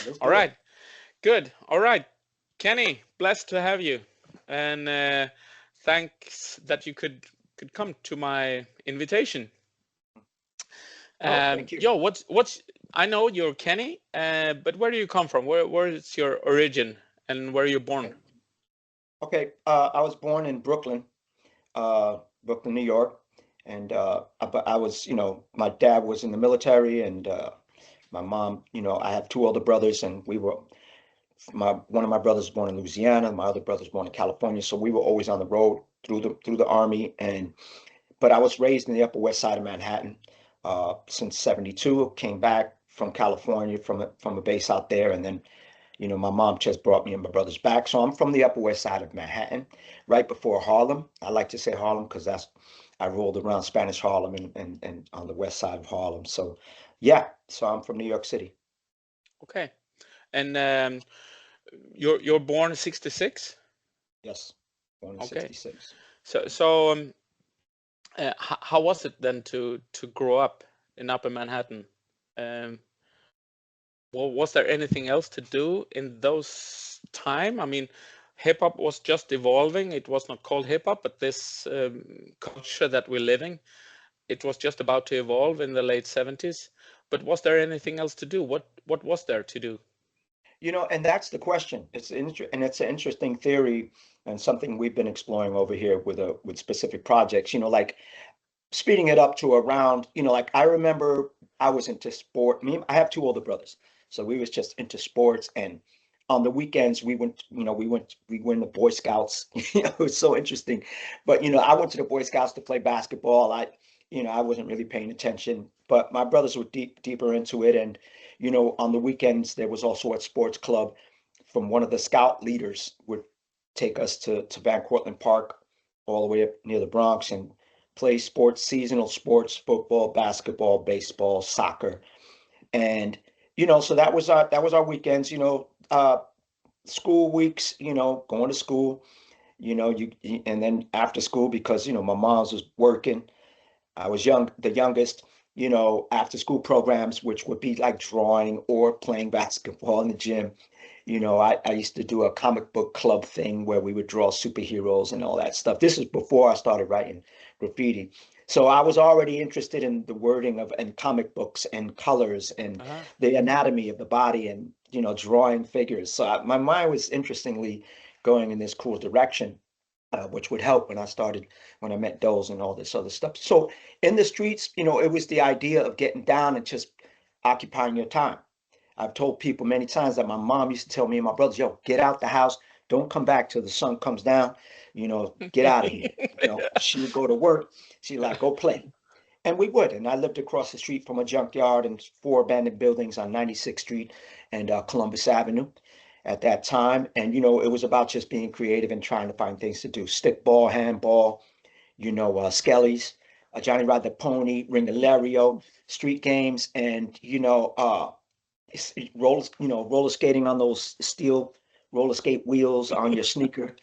Let's All do it. right. Good. All right. Kenny, blessed to have you. And thanks that you could come to my invitation. Oh, thank you. Yo, what's I know you're Kenny, but where do you come from? Where is your origin and where are you born? Okay. Okay. I was born in Brooklyn, Brooklyn, New York, and but I was, my dad was in the military, and my mom, I have two older brothers, and we were my one of my brothers was born in Louisiana, my other brother was born in California, so we were always on the road through the army, and but I was raised in the Upper West Side of Manhattan since '72. Came back from California from a base out there, and then my mom just brought me and my brothers back. So I'm from the Upper West Side of Manhattan, right before Harlem. I like to say Harlem because I rolled around Spanish Harlem and on the west side of Harlem. So yeah, so I'm from New York City. Okay. And you're born 66? Yes, born in Okay. '66. So how was it then to grow up in Upper Manhattan? Um, well, was there anything else to do in those time? I mean, hip hop was just evolving. It was not called hip hop, but this culture that we're living, it was just about to evolve in the late 70s. But was there anything else to do? What was there to do? And that's the question. And it's an interesting theory and something we've been exploring over here with specific projects. Like speeding it up to around, like I remember I was into sport. I have two older brothers, so we was just into sports. And on the weekends, we went to Boy Scouts. It was so interesting. But I went to the Boy Scouts to play basketball. I wasn't really paying attention, but my brothers were deeper into it. And on the weekends, there was also a sports club from one of the scout leaders would take us to Van Cortlandt Park all the way up near the Bronx and play sports, seasonal sports, football, basketball, baseball, soccer. And so that was our weekends, school weeks, going to school, and then after school, because my mom's was working. I was the youngest, after school programs, which would be like drawing or playing basketball in the gym. I used to do a comic book club thing where we would draw superheroes and all that stuff. This is before I started writing graffiti. So I was already interested in the wording of and comic books and colors and Uh-huh. the anatomy of the body and drawing figures. So my mind was interestingly going in this cool direction, which would help when I met Doles and all this other stuff. So in the streets, it was the idea of getting down and just occupying your time. I've told people many times that my mom used to tell me and my brothers, yo, get out the house. Don't come back till the sun comes down. Get out of here. She would go to work. She'd like, go play. And we would. And I lived across the street from a junkyard and four abandoned buildings on 96th Street and Columbus Avenue at that time. And, it was about just being creative and trying to find things to do. Stickball, handball, Skellies, Johnny Ride the Pony, Ringalerio, street games, and, roller skating on those steel roller skate wheels on your sneaker.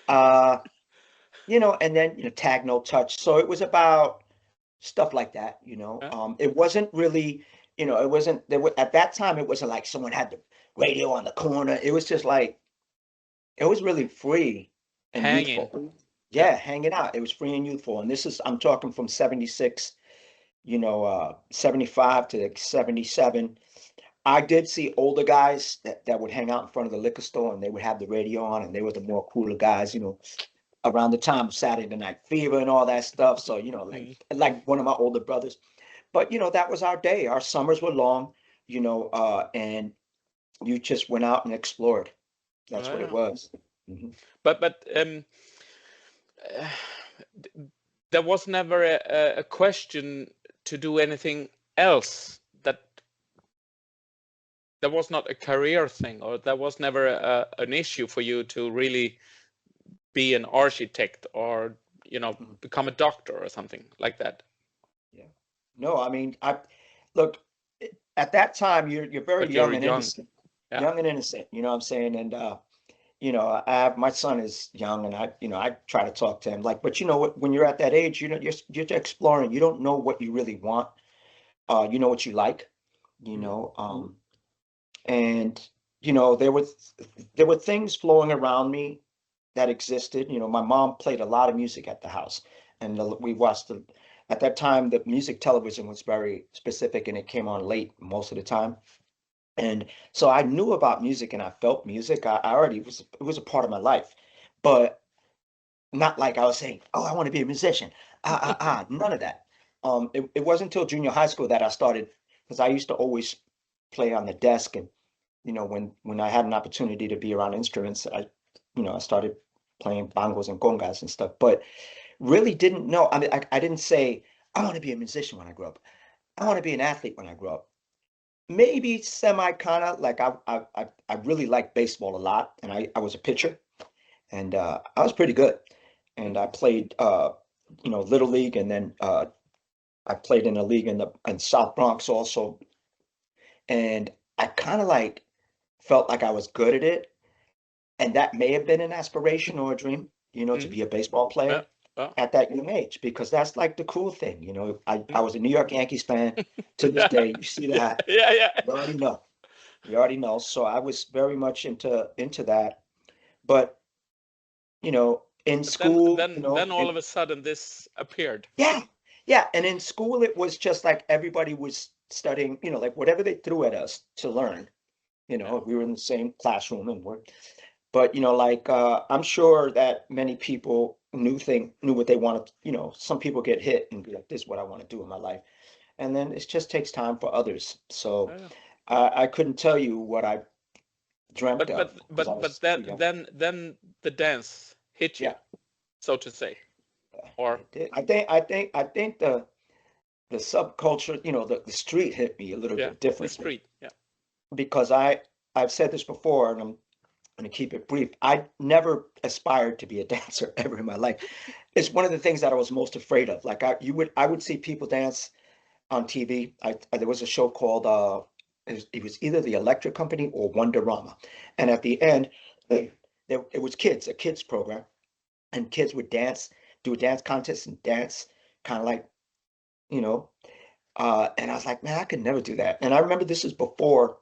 Uh, and then tag no touch. So it was about stuff like that. Uh, It wasn't really, it wasn't there at that time. It wasn't like someone had the radio on the corner. It was just like it was really free and Hanging. youthful. Yeah. Yeah, hanging out. It was free and youthful. And I'm talking from 76, 75 to 77. I did see older guys that would hang out in front of the liquor store and they would have the radio on and they were the more cooler guys, around the time of Saturday Night Fever and all that stuff. So, Mm. like one of my older brothers. But that was our day. Our summers were long, and you just went out and explored. That's what it Yeah. was. Mhm. But uh, there was never a question to do anything else. That there was not a career thing, or there was never an issue for you to really be an architect or Mhm. become a doctor or something like that. Yeah. No, I mean, I look at that time you're very But you're young and young. innocent. Yeah. Young and innocent, you know what I'm saying? And I have my son is young and I try to talk to him like, but when you're at that age, you're just exploring. You don't know what you really want. You know what you like, you Mm. know. And there were things flowing around me that existed. My mom played a lot of music at the house, and we watched at that time, the music television was very specific and it came on late most of the time. And so I knew about music and I felt music. I already it was a part of my life, but not like I was saying, oh, I want to be a musician. None of that. It wasn't until junior high school that I started, because I used to always play on the desk. And when I had an opportunity to be around instruments, I started playing bongos and congas and stuff, but really didn't know. I mean, I didn't say I want to be a musician when I grow up. I want to be an athlete when I grow up. Maybe semi kind of like I really liked baseball a lot, and I was a pitcher, and I was pretty good. And I played little league, and then I played in a league in South Bronx also, and I kind of like felt like I was good at it. And that may have been an aspiration or a dream, to be a baseball Yeah. player Yeah. at that young age, because that's like the cool thing. I was a New York Yankees fan to this Yeah. day. You see that? Yeah. Yeah. You already know. You already know. So I was very much into that. But, in But then, school, then all of a sudden, this appeared. yeah, yeah. And in school, it was just like everybody was studying, like whatever they threw at us to learn. Yeah. We were in the same classroom and work. But like I'm sure that many people knew what they wanted. Some people get hit and be like, "This is what I want to do in my life," and then it just takes time for others. So Yeah. I couldn't tell you what I dreamt But of because I but was too young. then the dance hit you, Yeah, so to say, or it did. I think the subculture, the street hit me a little yeah, bit the differently street. Yeah. because I've said this before, and I'm going to keep it brief. I never aspired to be a dancer ever in my life. It's one of the things that I was most afraid of. Like I would see people dance on TV. There was a show called it was either the Electric Company or Wonderama, and at the end, it was a kids program, and kids would dance, do a dance contest and dance, kind of like you know. And I was like, man, I could never do that. And I remember this is before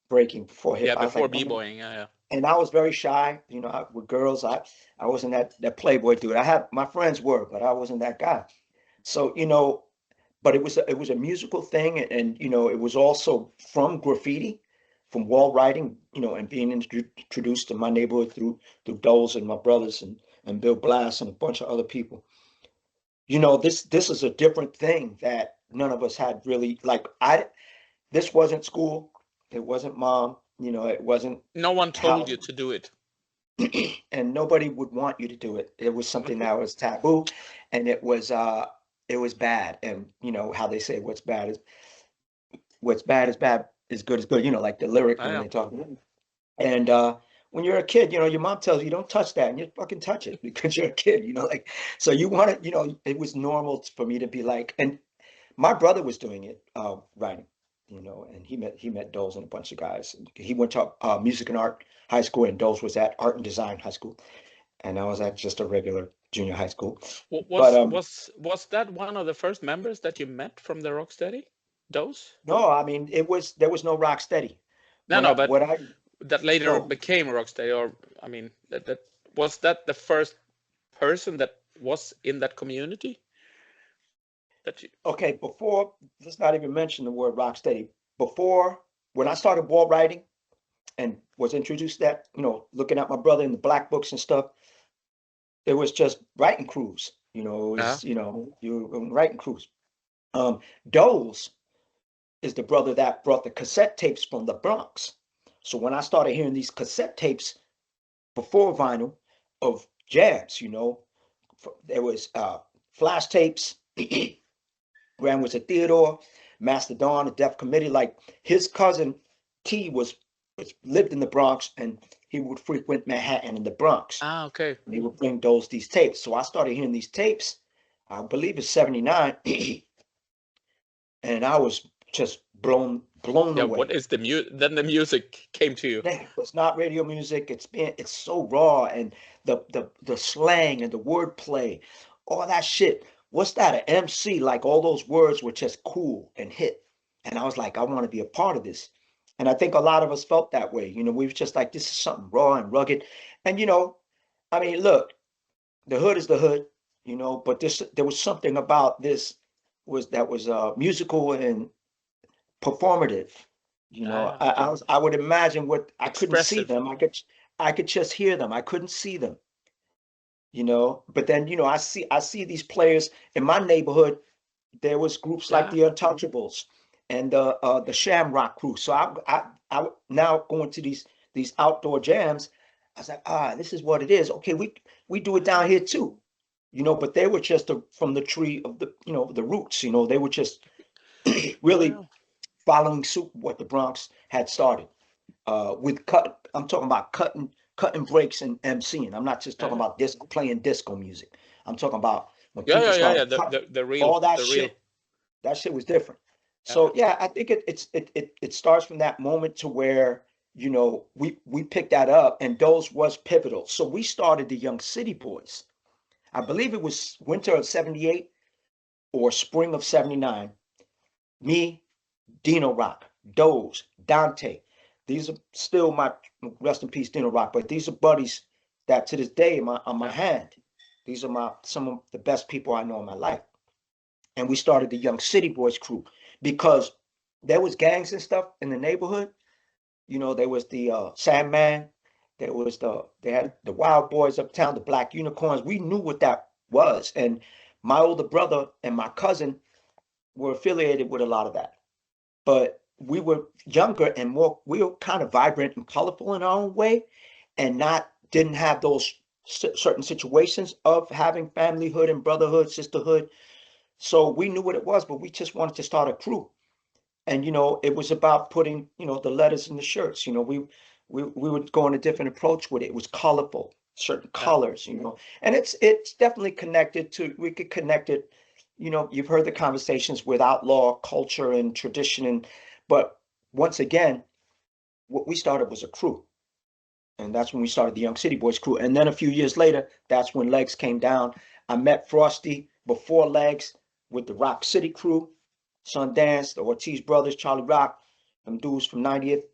breaking, before hip. Yeah, I was before like, man, b-boying. Yeah. Yeah. and I was very shy, with girls. I wasn't that playboy dude. I had my friends were, but I wasn't that guy. So, but it was a musical thing, and it was also from graffiti, from wall writing, and being introduced to my neighborhood through Doles and my brothers and Bill Blass and a bunch of other people. This is a different thing that none of us had really, like, this wasn't school, it wasn't mom, it wasn't No one told how. you to do it. And nobody would want you to do it. It was something that was taboo, and it was bad. And how they say what's bad is good is good, like the lyric when Yeah. they talk. And when you're a kid, your mom tells you don't touch that, and you fucking touch it because you're a kid, like, so you want to, it was normal for me to be like. And my brother was doing it, writing, and he met Doles and a bunch of guys. He went to music and art high school, and Doles was at art and design high school, and I was at just a regular junior high school. But Was that one of the first members that you met from the Rocksteady? Those? no, I mean, there was no rock steady. No, When no, I but what I that later no became Rocksteady, or I mean, that was that the first person that was in that community that you? Okay, before, let's not even mention the word rock steady. Before, when I started wall writing and was introduced to that, looking at my brother in the black books and stuff, it was just writing crews. It Yeah. was, you were writing crews. Doles is the brother that brought the cassette tapes from the Bronx. So when I started hearing these cassette tapes before vinyl of jams, there was flash tapes. Grand Wizard Theodore, Master Don, the Def Committee. Like his cousin T lived in the Bronx, and he would frequent Manhattan and the Bronx. Ah, okay. And he would bring these tapes. So I started hearing these tapes. I believe it's '79, and I was just blown Yeah, away. what is the then the music came to you. Man, it's not radio music. It's so raw, and the slang and the wordplay, all that shit. What's that? An MC? Like all those words were just cool and hit. And I was like, I want to be a part of this. And I think a lot of us felt that way. You know, we were just like, this is something raw and rugged. And, you know, I mean, look, the hood is the hood, you know, but there was something about this that was musical and performative. You know, Yeah, yeah. I would imagine what I couldn't see Expressive. them. I could just hear them. I couldn't see them, you know. But then, you know, I see these players in my neighborhood. There was groups like Yeah. the Untouchables and the Shamrock Crew. So I now going to these outdoor jams. I was like, this is what it is. Okay, we do it down here too, you know. But they were just from the tree of the, you know, the roots. You know, they were just Oh really yeah. following suit what the Bronx had started with cut. I'm talking about cutting breaks and MCing. I'm not just talking Yeah. about disco playing disco music. I'm talking about when Yeah, people yeah, yeah, yeah. started The cutting the the real all that the real. shit. That shit was different. Yeah. So yeah, I think it starts from that moment to where, you know, we picked that up, and those was pivotal. So we started the Young City Boys. I believe it was winter of '78 or spring of '79. Me, Dino Rock, Doze, Dante. These are still my, rest in peace, Dino Rock, but these are buddies that to this day on my Yeah. hand. These are some of the best people I know in my life. And we started the Young City Boys crew because there was gangs and stuff in the neighborhood. You know, there was the Sandman, they had the Wild Boys uptown, the Black Unicorns. We knew what that was, and my older brother and my cousin were affiliated with a lot of that. But we were younger and more, we were kind of vibrant and colorful in our own way, and not didn't have those certain situations of having familyhood and brotherhood, sisterhood. So we knew what it was, but we just wanted to start a crew. And you know, it was about putting, you know, the letters in the shirts. You know, we would go on a different approach with it. It was colorful, certain Yeah. colors, you know. And it's definitely connected to, we could connect it, you know, you've heard the conversations with outlaw culture and tradition, and but once again, what we started was a crew. And that's when we started the Young City Boys crew. And then a few years later, that's when Legs came down. I met Frosty before Legs with the Rock City crew, Sundance, the Ortiz brothers, Charlie Rock, them dudes from 90th.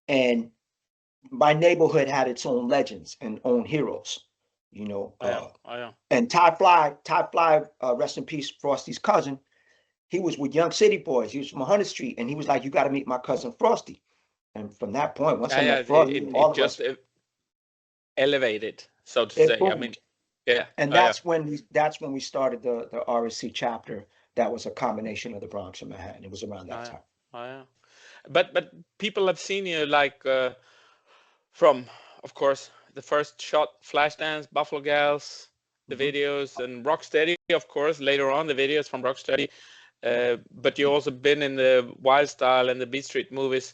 And my neighborhood had its own legends and own heroes, you know. Oh yeah. Oh yeah. And Ty Fly, rest in peace, Frosty's cousin, he was with Young City Boys. He was from 100th Street. And he was like, you got to meet my cousin Frosty. And from that point, once Yeah, I yeah. met It Frosty, it, all it of us, just elevated, so to it say. I mean, boomed. yeah. And Oh yeah. that's when we started the RSC chapter. That was a combination of the Bronx and Manhattan. It was around Oh that yeah. time. Oh yeah. But people have seen you like from, of course, the first shot, Flashdance, Buffalo Gals, the Mhm. videos, and Rocksteady, of course. Later on, the videos from Rocksteady. But you also been in the Wild Style and the Beat Street movies.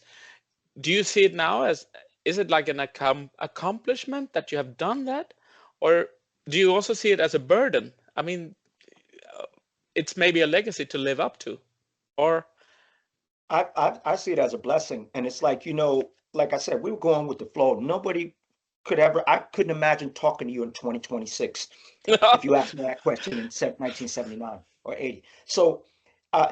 Do you see it now as, is it like an accomplishment that you have done that, or do you also see it as a burden? I mean, it's maybe a legacy to live up to, or I see it as a blessing, and it's like, you know, like I said, we were going with the flow. Nobody could ever. I couldn't imagine talking to you in 2026 if you asked me that question in 1979 or 80. So,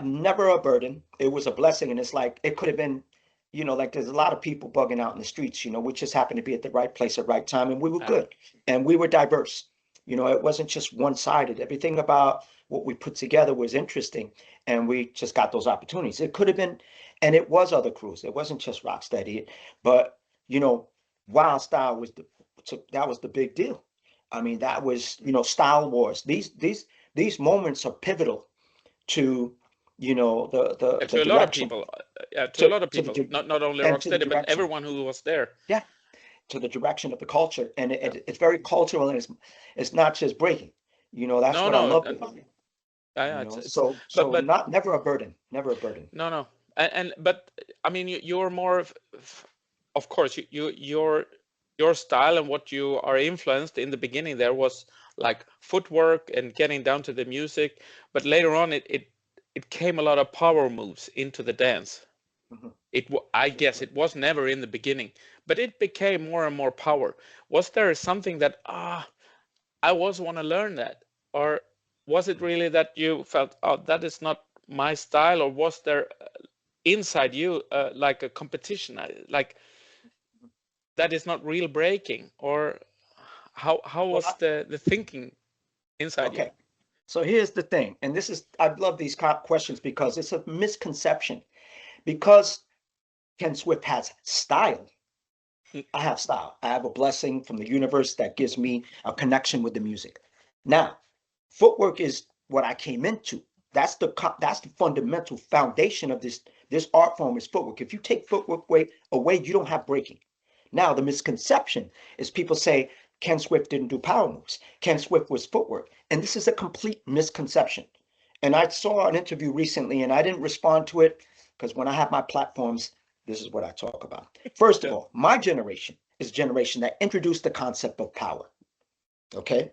never a burden. It was a blessing, and it's like it could have been, you know, like there's a lot of people bugging out in the streets. You know, we just happened to be at the right place at the right time, and we were yeah, good, and we were diverse. You know, it wasn't just one-sided. Everything about what we put together was interesting, and we just got those opportunities. It could have been, and it was other crews. It wasn't just Rocksteady, but you know, Wild Style was that was the big deal. I mean, yeah. that was, you know, Style Wars. These moments are pivotal to, you know, the To a lot of direction, people, to a lot of to the people, not only and to the Rocksteady, but direction. everyone who was there. Yeah, to the direction of the culture, and Yeah. it's very cultural, and it's not just breaking. You know, that's No, what I no, love about it. yeah, You yeah, know, it's, so but not never a burden, never a burden. no, no, and but I mean, you're more of course, your style and what you are influenced in the beginning there was like footwork and getting down to the music, but later on it came a lot of power moves into the dance. Mhm. I guess it was never in the beginning, but it became more and more power. Was there something that I was want to learn that, or was it really that you felt, oh, that is not my style, or was there inside you like a competition, like that is not real breaking, or how Well, was the thinking inside you? okay. So here's the thing, and this is, I love these questions because it's a misconception. Because Ken Swift has style, I have style. I have a blessing from the universe that gives me a connection with the music. Now, footwork is what I came into. That's the fundamental foundation of this art form is footwork. If you take footwork away, you don't have breaking. Now, the misconception is people say Ken Swift didn't do power moves. Ken Swift was footwork. And this is a complete misconception. And I saw an interview recently and I didn't respond to it because when I have my platforms, this is what I talk about. First of all, my generation is a generation that introduced the concept of power. Okay.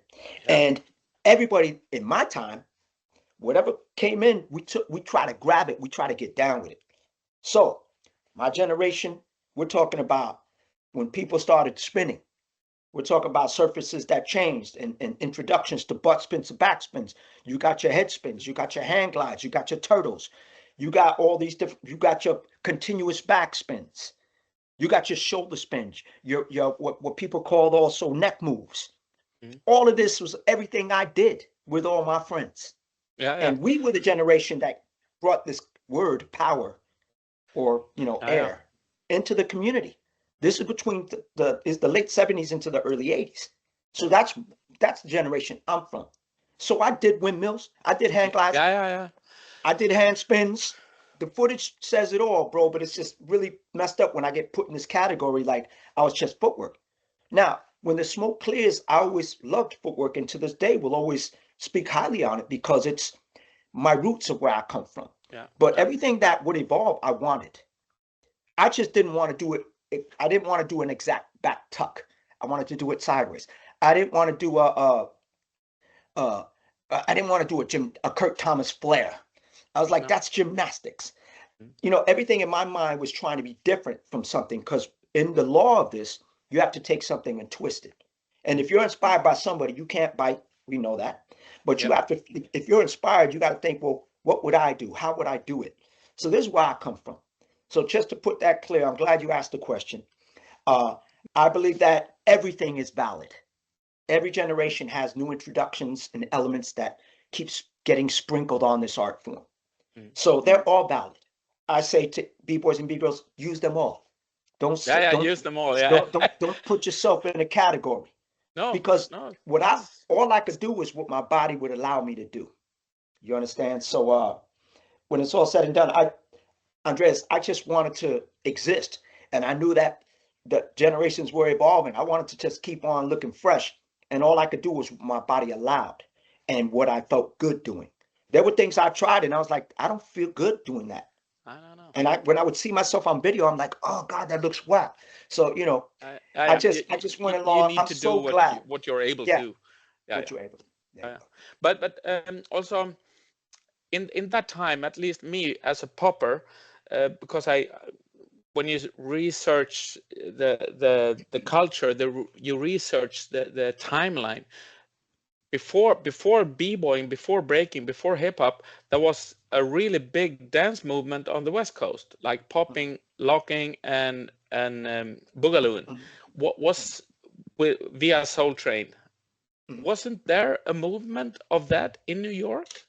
Yeah. And everybody in my time, whatever came in, we try to grab it, we try to get down with it. So my generation, we're talking about when people started spinning. We're talking about surfaces that changed and introductions to butt spins and back spins. You got your head spins, you got your hand glides, you got your turtles, you got all these different, you got your continuous back spins, you got your shoulder spins, your what people called also neck moves. Mhm. All of this was everything I did with all my friends. Yeah, yeah, And we were the generation that brought this word power or yeah, air into the community. This is between the late 70s into the early 80s. So that's the generation I'm from. So I did windmills, I did hang glides, yeah, yeah, yeah. I did hand spins. The footage says it all, bro, but it's just really messed up when I get put in this category like I was just footwork. Now, when the smoke clears, I always loved footwork and to this day will always speak highly on it because it's my roots of where I come from. Yeah, But yeah. everything that would evolve, I wanted. I just didn't want to do it. I didn't want to do an exact back tuck. I wanted to do it sideways. I didn't want to do uh I didn't want to do a Kirk Thomas flare. I was like, No. that's gymnastics. Mhm. Everything in my mind was trying to be different from something because in the law of this, you have to take something and twist it. And if you're inspired by somebody, you can't bite. We know that. But you Yep. have to, if you're inspired, you got to think, well, what would I do? How would I do it? So this is where I come from. So just to put that clear, I'm glad you asked the question. Uh, I believe that everything is valid. Every generation has new introductions and elements that keeps getting sprinkled on this art form. Mm. So they're all valid. I say to b-boys and b-girls, use them all. Don't Yeah, yeah. don't Use them all. Yeah. don't put yourself in a category No, because no. what I That's all I could do was what my body would allow me to do. You understand? So when it's all said and done, Andreas, I just wanted to exist. And I knew that the generations were evolving. I wanted to just keep on looking fresh. And all I could do was what my body allowed and what I felt good doing. There were things I tried and I was like, I don't feel good doing that. I don't know. And when I would see myself on video, I'm like, oh God, that looks whack. So, I just went You along. need I'm to do so glad. what you're able Yeah, to. Yeah, what yeah, you're able to. There you yeah. go. But also in that time, at least me as a popper, because I when you research the culture, you research the timeline before b-boying, before breaking, before hip hop, there was a really big dance movement on the West Coast, like popping, locking, and boogalooing. Mhm. What was via Soul Train? Mhm. Wasn't there a movement of that in New York?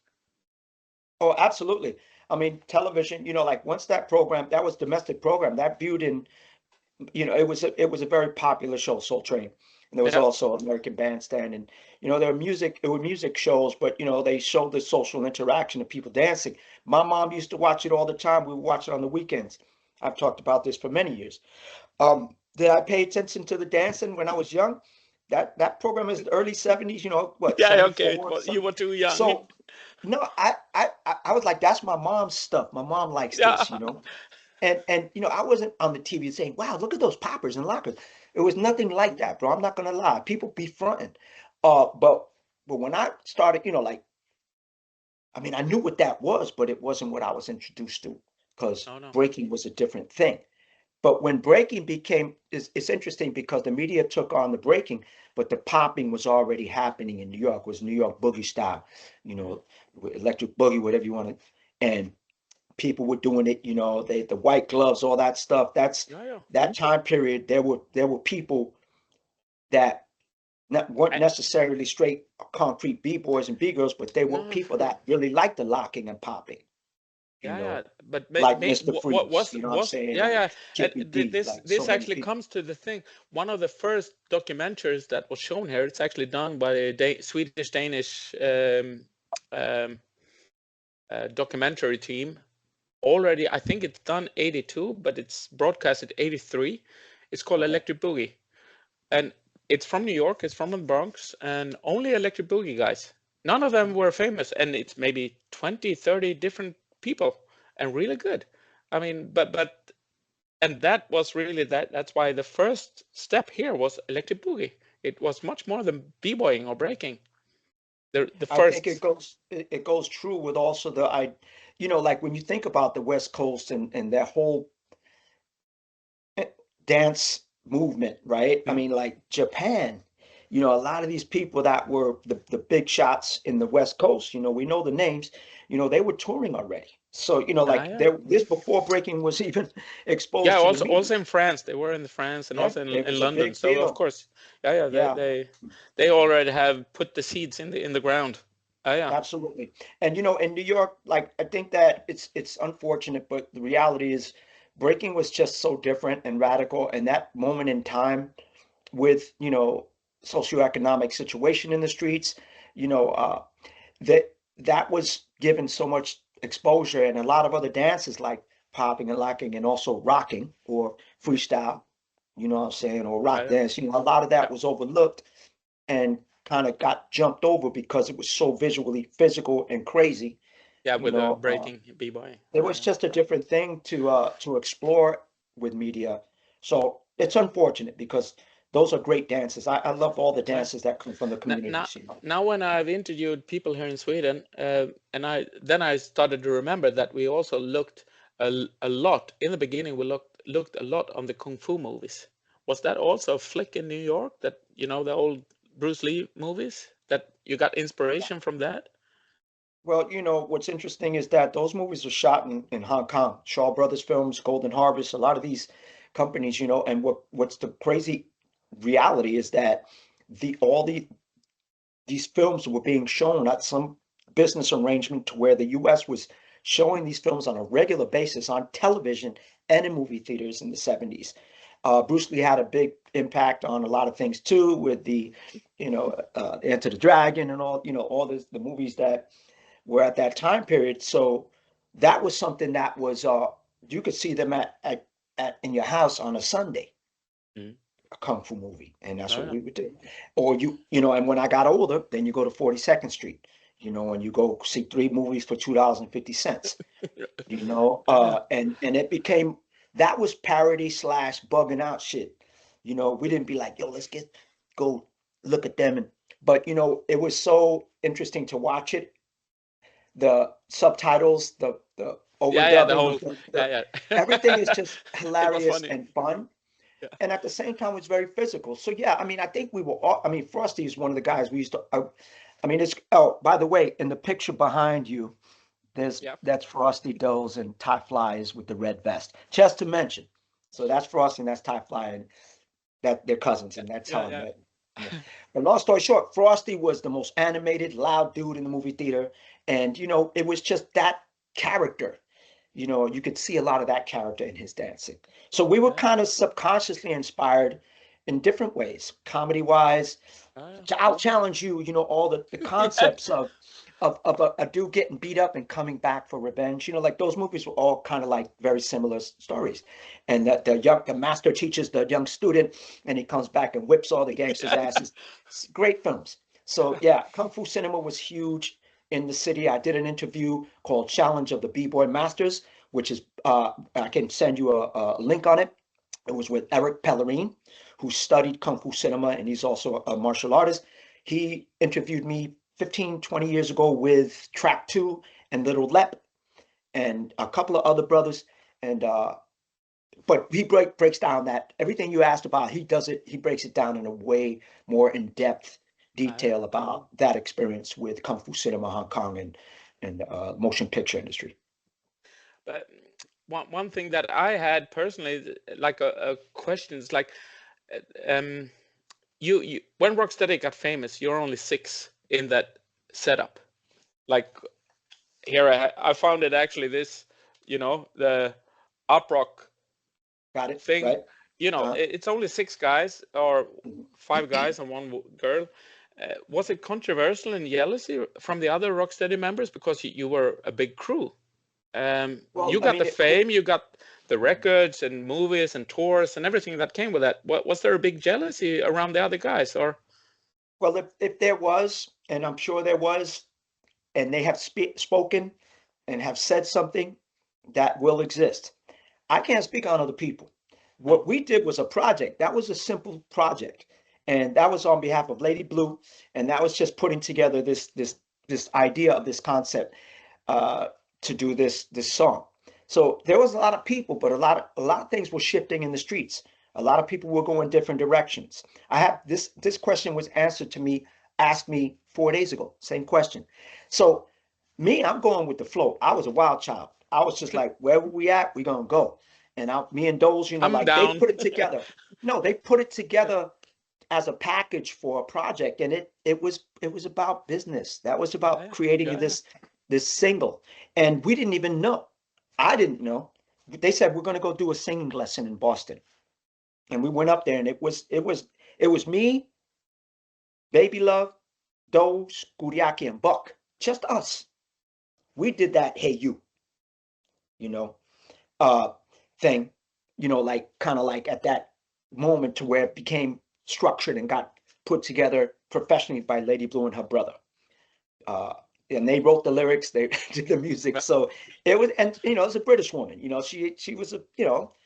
Oh, absolutely. I mean, television, like once that program, that was domestic program that viewed in, it was a very popular show, Soul Train. And there was Yeah, also American Bandstand and, there were music shows, but, they showed the social interaction of people dancing. My mom used to watch it all the time. We would watch it on the weekends. I've talked about this for many years. Did I pay attention to the dancing when I was young? That program is the early 70s, what, yeah. Okay, 74 or you something. were too young. So no, I was like, that's my mom's stuff. My mom likes Yeah, this. And I wasn't on the TV saying, wow, look at those poppers and lockers. It was nothing like that, bro. I'm not gonna lie. People be fronting. But when I started, I mean, I knew what that was, but it wasn't what I was introduced to because no, no. breaking was a different thing. But when breaking it's interesting because the media took on the breaking, but the popping was already happening in New York, was New York boogie style, Mm. electric boogie, whatever you want to. And people were doing it, you know, the white gloves, all that stuff. That's Yeah, yeah. that time period. There were people that weren't necessarily straight concrete b-boys and b-girls, but they were No, people true. that really liked the locking and popping, you Yeah, yeah. know, But like Mr. what Freeze, you know what I'm was saying? yeah, Like yeah. And Chippy D, this like so many actually people. comes to the thing. One of the first documentaries that was shown here. It's actually done by a Swedish Danish um, documentary team. Already, I think it's done 82, but it's broadcasted 83. It's called Okay. Electric Boogie, and it's from New York. It's from the Bronx, and only Electric Boogie guys. None of them were famous, and it's maybe 20, 30 different people, and really good. I mean, and that was really that's why the first step here was Electric Boogie. It was much more than b-boying or breaking. The I think first, it goes true with also you know, like when you think about the West Coast and their whole dance movement, right? I mm, mean, like Japan, you know, a lot of these people that were the big shots in the West Coast, you know, we know the names, you know, they were touring already. So, you know, yeah, like yeah. there, this before breaking was even Yeah, exposed to the media. also in France. They were in France and Yeah, also it in was a London. big So of deal. course, yeah, yeah, Yeah, they already have put the seeds in the ground. Yeah, absolutely. And you know, in New York, like I think that it's unfortunate, but the reality is breaking was just so different and radical. And that moment in time with, you know, socioeconomic situation in the streets, you know, that was given so much exposure, and a lot of other dances like popping and locking and also rocking or freestyle, you know what I'm saying, or rock yeah, dance, you know, a lot of that yeah, was overlooked and kind of got jumped over because it was so visually physical and crazy, yeah. you With the know. breaking b-boy. It was just a different thing to explore with media. So it's unfortunate because those are great dances. I love all the Yeah. dances that come from the Now, now, communities, you know. now when I've interviewed people here in Sweden, and I started to remember that we also looked a lot in the beginning. We looked a lot on the kung fu movies. Was that also a flick in New York? That the old Bruce Lee movies, that you got inspiration from that? Well, you know, what's interesting is that those movies are shot in Hong Kong. Shaw Brothers Films, Golden Harvest, a lot of these companies, you know, and what's the crazy reality is that these films were being shown at some business arrangement to where the US was showing these films on a regular basis on television and in movie theaters in the 70s. Bruce Lee had a big impact on a lot of things too, with you know, Enter the Dragon and all, you know, all the movies that were at that time period. So that was something that was, you could see them at in your house on a Sunday, Mm. a kung fu movie, and that's what Yeah, we would do. Or you know, and when I got older, then you go to 42nd Street, you know, and you go see 3 movies for $2.50, yeah. you know, Yeah. and it became that was parody slash bugging out shit. You know, we didn't be like, yo, let's go look at them, and but you know, it was so interesting to watch it, the subtitles, the Yeah, yeah, the overdubbing, whole, yeah, everything is yeah. just It was hilarious funny. and fun, Yeah. and at the same time it's very physical. So yeah, I mean, I think we were all, I mean, Frosty is one of the guys we used to, I mean, it's, oh, by the way, in the picture behind you, Yeah. that's Frosty Doze and Ty Fly is with the red vest, just to mention. So that's Frosty and that's Ty Fly, and that they're cousins, Yeah, and that's how yeah, I yeah. met. Yeah. But long story short, Frosty was the most animated, loud dude in the movie theater. And, you know, it was just that character. You know, you could see a lot of that character in his dancing. So we were Yeah, kind of subconsciously inspired in different ways, comedy wise. yeah, I'll challenge you, you know, all the yeah. concepts of a dude getting beat up and coming back for revenge. You know, like those movies were all kind of like very similar stories. And that the master teaches the young student, and he comes back and whips all the gangsters' Yeah. asses. Great films. So yeah, Kung Fu cinema was huge in the city. I did an interview called Challenge of the B-Boy Masters, which is I can send you a link on it. It was with Eric Pellerin, who studied Kung Fu cinema, and he's also a martial artist. He interviewed me 15, 20 years ago with Track 2 and Little Lep and a couple of other brothers. And but he breaks down that everything you asked about, he does it, he breaks it down in a way more in-depth Yeah. detail about that experience with Kung Fu cinema, Hong Kong, and motion picture industry. But one thing that I had personally, like a question is like, um, you when Rocksteady got famous, you're only 6 in that setup. Like here, I found it actually this, the Uprock Got it? thing. Right? It's only 6 guys or Mhm. 5 guys and 1 girl. Was it controversial and jealousy from the other Rocksteady members because you were a big crew? Well, You I got mean, the fame, you got the records and movies and tours and everything that came with that. Was there a big jealousy around the other guys, or? well, if there was, and I'm sure there was, and they have spoken and have said something, that will exist. I can't speak on other people. No. What we did was a project. That was a simple project, and that was on behalf of Lady Blue, and that was just putting together this idea of this concept uh, to do this song. So there was a lot of people, but a lot of things were shifting in the streets. A lot of people were going different directions. I have this question was answered to me, asked me 4 days ago. Same question. So me, I'm going with the flow. I was a wild child. I was just like, wherever we at, we gonna go. And me and Doles, I'm like they down. put it together. No, they put it together as a package for a project, and it was about business. That was Yeah, about yeah, creating yeah, yeah. this single, and we didn't even know. I didn't know. They said we're gonna go do a singing lesson in Boston, and we went up there, and it was me, Baby Love, Doles, Kuriaki, and Buck, just us. We did that. Hey, you know, uh, thing, like kind of like at that moment to where it became structured and got put together professionally by Lady Blue and her brother. Uh, and they wrote the lyrics, they did the music. Yeah, So it was, and it was a British woman. She was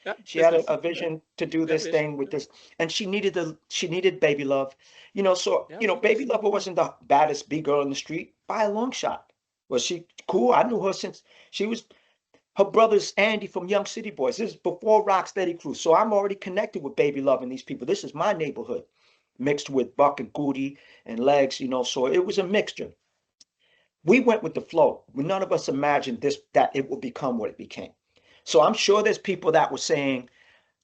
yeah, she had business. a vision to do Yeah, this vision. thing with Yeah, this, and she needed Baby Love. So yeah, of Baby course. Love wasn't the baddest B girl in the street by a long shot. Was she cool? I knew her since she was her brother's Andy from Young City Boys. This is before Rocksteady Crew. So I'm already connected with Baby Love and these people. This is my neighborhood, mixed with Buck and Goody and Legs. So it was a mixture. We went with the flow. None of us imagined that it would become what it became. So I'm sure there's people that were saying,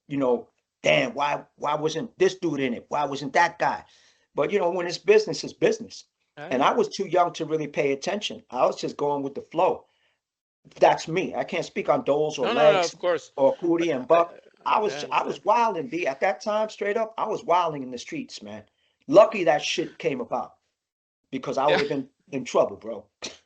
you know, damn, why wasn't this dude in it? Why wasn't that guy? But when it's business, it's business. Yeah, And yeah. I was too young to really pay attention. I was just going with the flow. That's me. I can't speak on Doles or No, no, no, Legs of course. or But Cootie and I, Buck. I I was I was understand. wilding B at that time, straight up. I was wilding in the streets, man. Lucky that shit came about because I would Yeah, have been in trouble, bro.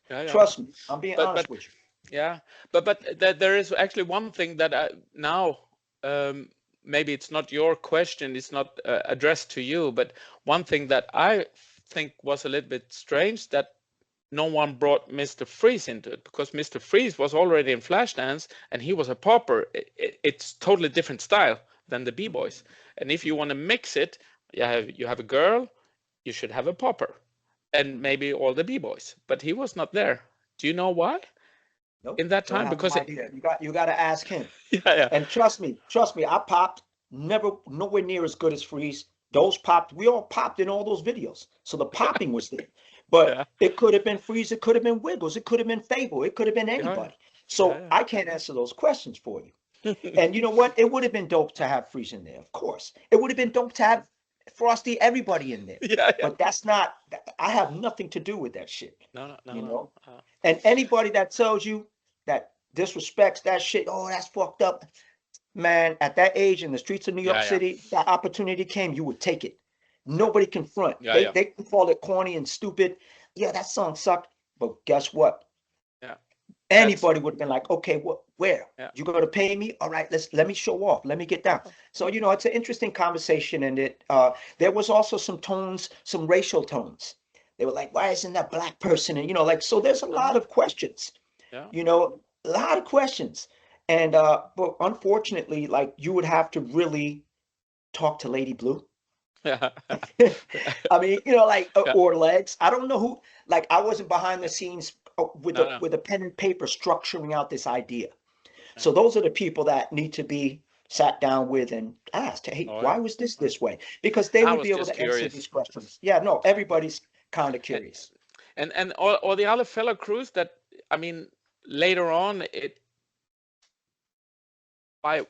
yeah, yeah. Trust me. I'm being But honest with you. yeah, but there is actually one thing that I now, um, maybe it's not your question, it's not addressed to you, but one thing that I think was a little bit strange that no one brought Mr. Freeze into it, because Mr. Freeze was already in Flashdance and he was a popper. It's totally different style than the B-boys. And if you want to mix it, you have a girl, you should have a popper and maybe all the B-boys. But he was not there. Do you know why Nope. in that Don't time? have no Because idea. You got to ask him. yeah, yeah, And trust me, I popped never nowhere near as good as Freeze. Those popped, we all popped in all those videos. So the popping was there. But yeah, it could have been Freeze, it could have been Wiggles, it could have been Fable, it could have been yeah, anybody. yeah, So yeah, I can't answer those questions for you. yeah. And you know what? It would have been dope to have Freeze in there, of course. It would have been dope to have Frosty, everybody in there. Yeah, yeah. But that's not, I have nothing to do with that shit, No, no, no, you no. know? And anybody that tells you that disrespects that shit, oh, that's fucked up, man, at that age in the streets of New York Yeah, yeah, City, that opportunity came, you would take it. Nobody can front. yeah, They yeah, they can call it corny and stupid. Yeah, that song sucked. But guess what? yeah. That's Anybody would have been like, okay, what, where? yeah. You gonna pay me? All right, let me show off. Let me get down. So it's an interesting conversation, and there was also some tones, some racial tones. They were like, why isn't that black person? And like, so there's a lot Uh-huh. of questions, Yeah. a lot of questions. And but unfortunately, like you would have to really talk to Lady Blue. Yeah. I mean, like Yeah. or Legs. I don't know who. Like, I wasn't behind the Yeah. scenes with No, a no. with a pen and paper structuring out this idea. Yeah. So those are the people that need to be sat down with and asked, hey, Oh, why yeah. was this way? Because they I would was be able just to answer curious. these questions. Yeah, no, everybody's kind of And curious. and all the other fellow crews that, I mean, later on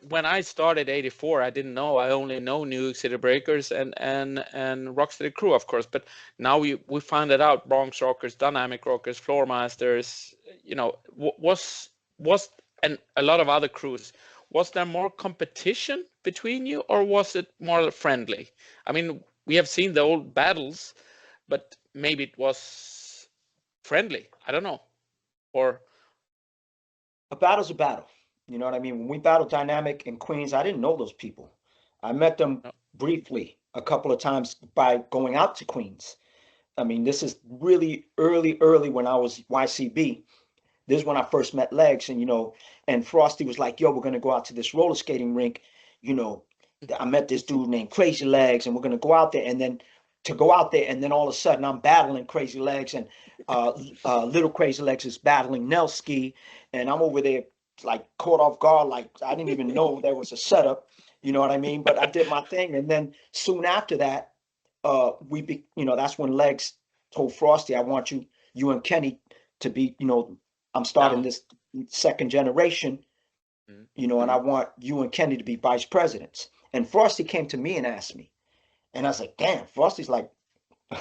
when I started '84, I didn't know. I only know New York City Breakers and Rocksteady Crew, of course. But now we found it out: Bronx Rockers, Dynamic Rockers, Floor Masters. You know, was and a lot of other crews. Was there more competition between you, or was it more friendly? I mean, we have seen the old battles, but maybe it was friendly. I don't know. Or A battle's a battle. You know what I mean? When we battled Dynamic in Queens, I didn't know those people. I met them no. briefly a couple of times by going out to Queens. I mean, this is really early when I was YCB. This is when I first met Legs, and and Frosty was like, "Yo, we're gonna go out to this roller skating rink." You know, I met this dude named Crazy Legs, and we're gonna go out there. And then to go out there, and then all of a sudden I'm battling Crazy Legs, and Little Crazy Legs is battling Nelski, and I'm over there like caught off guard, like I didn't even know there was a setup. You know what I mean? But I did my thing, and then soon after that, that's when Legs told Frosty, "I want you and Kenny to be, I'm starting No. this second generation, and I want you and Kenny to be vice presidents." And Frosty came to me and asked me, and I was like, "Damn, Frosty's like a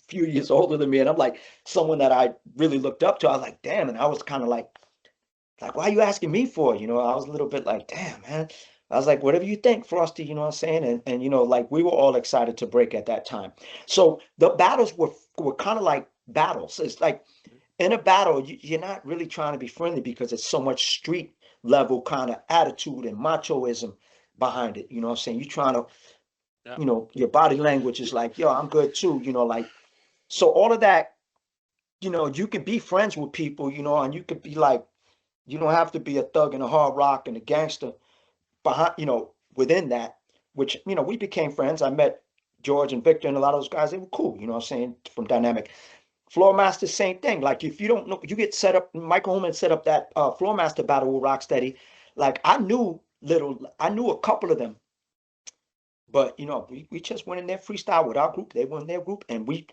few years older than me," and I'm like someone that I really looked up to. I was like, "Damn," and I was kind of like, "Why are you asking me for?" I was a little bit like, "Damn, man." I was like, "Whatever you think, Frosty," you know what I'm saying? And like we were all excited to break at that time. So the battles were kind of like battles. It's like in a battle, you're not really trying to be friendly because it's so much street level kind of attitude and machoism behind it. You know what I'm saying? You're trying to, Yeah. your body language is like, "Yo, I'm good too," like, so all of that, you can be friends with people, and you could be like, you don't have to be a thug and a hard rock and a gangster behind, within that, which, we became friends. I met George and Victor and a lot of those guys. They were cool, you know what I'm saying, from Dynamic. Floor Master, same thing. Like if you don't know, you get set up. Michael Holman set up that Floor Master battle with Rocksteady. Like I knew a couple of them, but we just went in there freestyle with our group. They went in their group, and we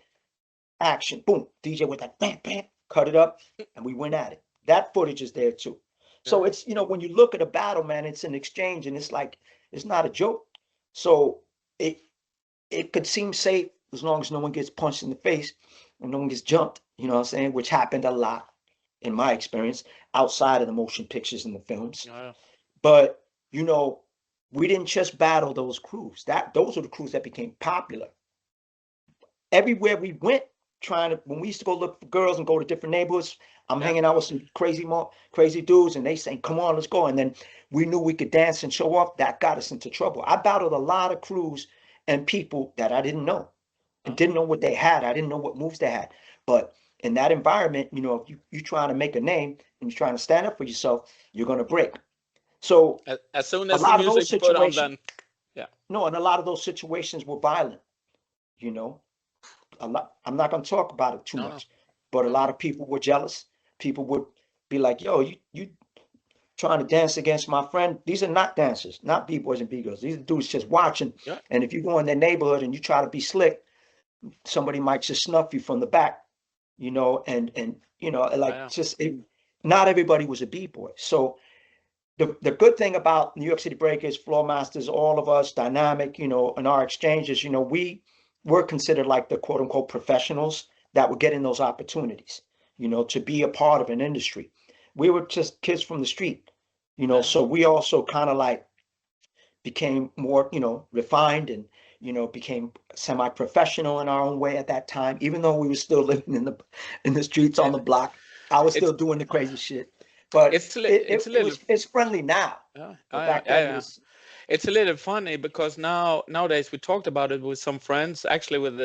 action, boom, DJ with that bam, bam, cut it up, and we went at it. That footage is there too. Yeah. So it's when you look at a battle, man, it's an exchange, and it's like it's not a joke. So it could seem safe as long as no one gets punched in the face and no one gets jumped, you know what I'm saying? Which happened a lot in my experience outside of the motion pictures and the films. Yeah. But, we didn't just battle those crews. Those are the crews that became popular. Everywhere we went, when we used to go look for girls and go to different neighborhoods, I'm Yeah. hanging out with some crazy dudes, and they saying, "Come on, let's go." And then we knew we could dance and show off. That got us into trouble. I battled a lot of crews and people that I didn't know and didn't know what they had. I didn't know what moves they had. But in that environment, if you trying to make a name and you're trying to stand up for yourself, you're going to break. So As soon a as the lot of those music put on, situations, then yeah. no, and a lot of those situations were violent, you know. A lot, I'm not going to talk about it too No, no, much, but a no, lot of people were jealous. People would be like, "Yo, you trying to dance against my friend?" These are not dancers, not b-boys and b-girls. These are dudes just watching. yeah. And if you go in their neighborhood and you try to be slick, somebody might just snuff you from the back, and like Yeah. not everybody was a b-boy. So the good thing about New York City Breakers, Floor Masters, all of us, Dynamic, in our exchanges, we were considered like the quote unquote professionals that were getting those opportunities, to be a part of an industry. We were just kids from the street, Yeah. so we also kind of like became more, refined and, became semi-professional in our own way at that time, even though we were still living in the streets on the And block. I was it's still doing the crazy shit. But it's a little it's friendly now. yeah, But yeah, back yeah, then it yeah. was It's a little funny because nowadays we talked about it with some friends, actually with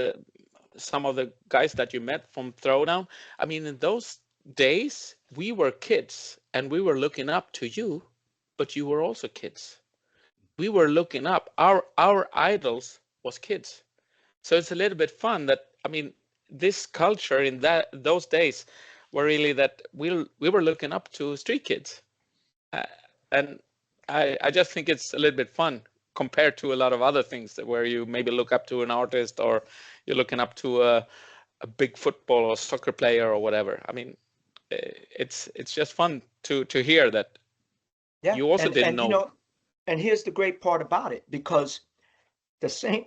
some of the guys that you met from Throwdown. I mean, in those days we were kids and we were looking up to you, but you were also kids. We were looking up. Our idols was kids. So it's a little bit fun that, I mean, this culture in those days were really that we were looking up to street kids. And I just think it's a little bit fun compared to a lot of other things where you maybe look up to an artist or you're looking up to a big football or soccer player or whatever. I mean, it's just fun to hear that yeah. you also And didn't know. And here's the great part about it, because the same,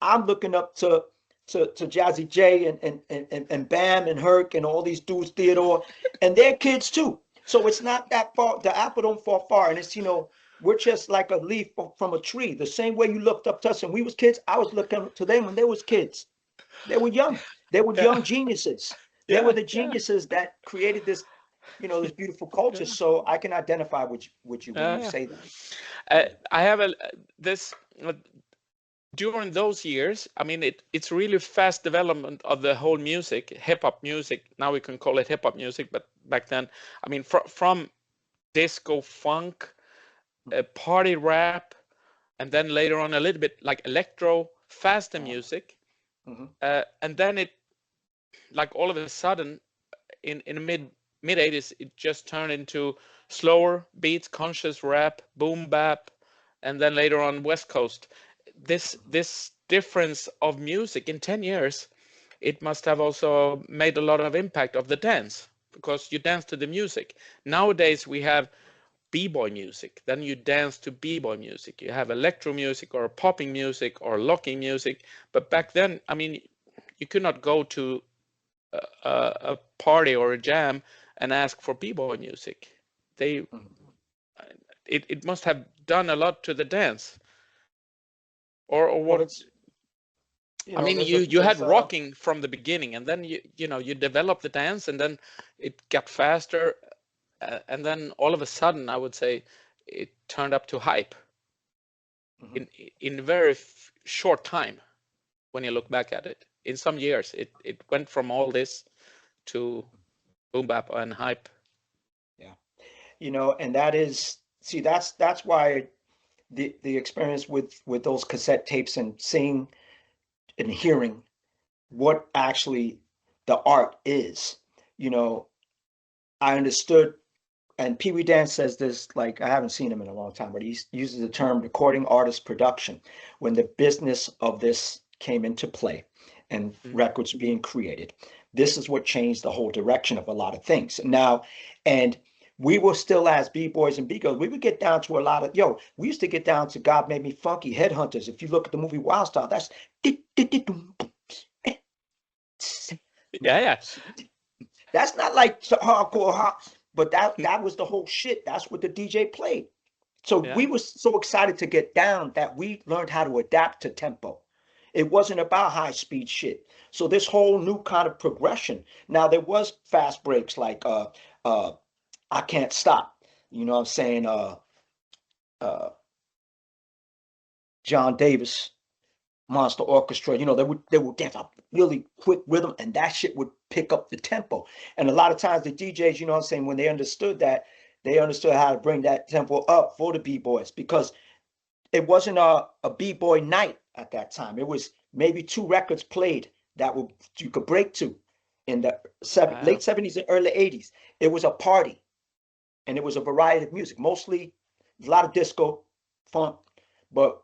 I'm looking up to Jazzy J and Bam and Herc and all these dudes, Theodore, and they're kids too. So it's not that far. The apple don't fall far, and it's, you know, we're just like a leaf from a tree. The same way you looked up to us when we was kids, I was looking up to them when they was kids. They were young. They were Yeah, young geniuses. They were yeah, the yeah, geniuses that created this, you know, this beautiful culture. yeah, So I can identify with you when you yeah. say that. I have this during those years. I mean, it's really fast development of the whole music, hip hop music. Now we can call it hip hop music, but back then, I mean, from disco, funk, party rap, and then later on a little bit like electro, faster music, Mhm. and then it, like all of a sudden, in the mid 80s, it just turned into slower beats, conscious rap, boom bap, and then later on West Coast. This difference of music in 10 years, it must have also made a lot of impact of the dance, because you dance to the music. Nowadays we have b-boy music, then you dance to b-boy music. You have electro music or popping music or locking music. But back then, I mean, you could not go to a party or a jam and ask for b-boy music. They Mhm. it must have done a lot to the dance, or Well, what. it's, you I know, mean, there's a you had there's rocking from the beginning, and then you know, you develop the dance, and then it got faster, and then all of a sudden, I would say, it turned up to hype Mhm. in very short time. When you look back at it, in some years, it went from all this to boom bap and hype. Yeah. You know, and that is, see, that's why the experience with those cassette tapes and seeing and hearing what actually the art is, you know, I understood. And Pee Wee Dan says this, like, I haven't seen him in a long time, but he uses the term recording artist production when the business of this came into play and Mm. records being created. This is what changed the whole direction of a lot of things. Now, and we were still, as B-boys and B-girls, we would get down to a lot of, yo, we used to get down to God Made Me Funky, Headhunters. If you look at the movie Wild Style, that's Yeah, yeah, that's not like hardcore, but that was the whole shit. That's what the DJ played. So we yeah. were so excited to get down that we learned how to adapt to tempo. It wasn't about high speed shit. So this whole new kind of progression. Now there was fast breaks like I Can't Stop. You know what I'm saying? Uh John Davis, Monster Orchestra, you know, they would dance a really quick rhythm, and that shit would pick up the tempo. And a lot of times the DJs, you know what I'm saying, when they understood that, they understood how to bring that tempo up for the B-boys, because it wasn't a b-boy night at that time. It was maybe two records played that would you could break to in the Yeah. late 70s and early 80s. It was a party, and it was a variety of music, mostly a lot of disco, funk, but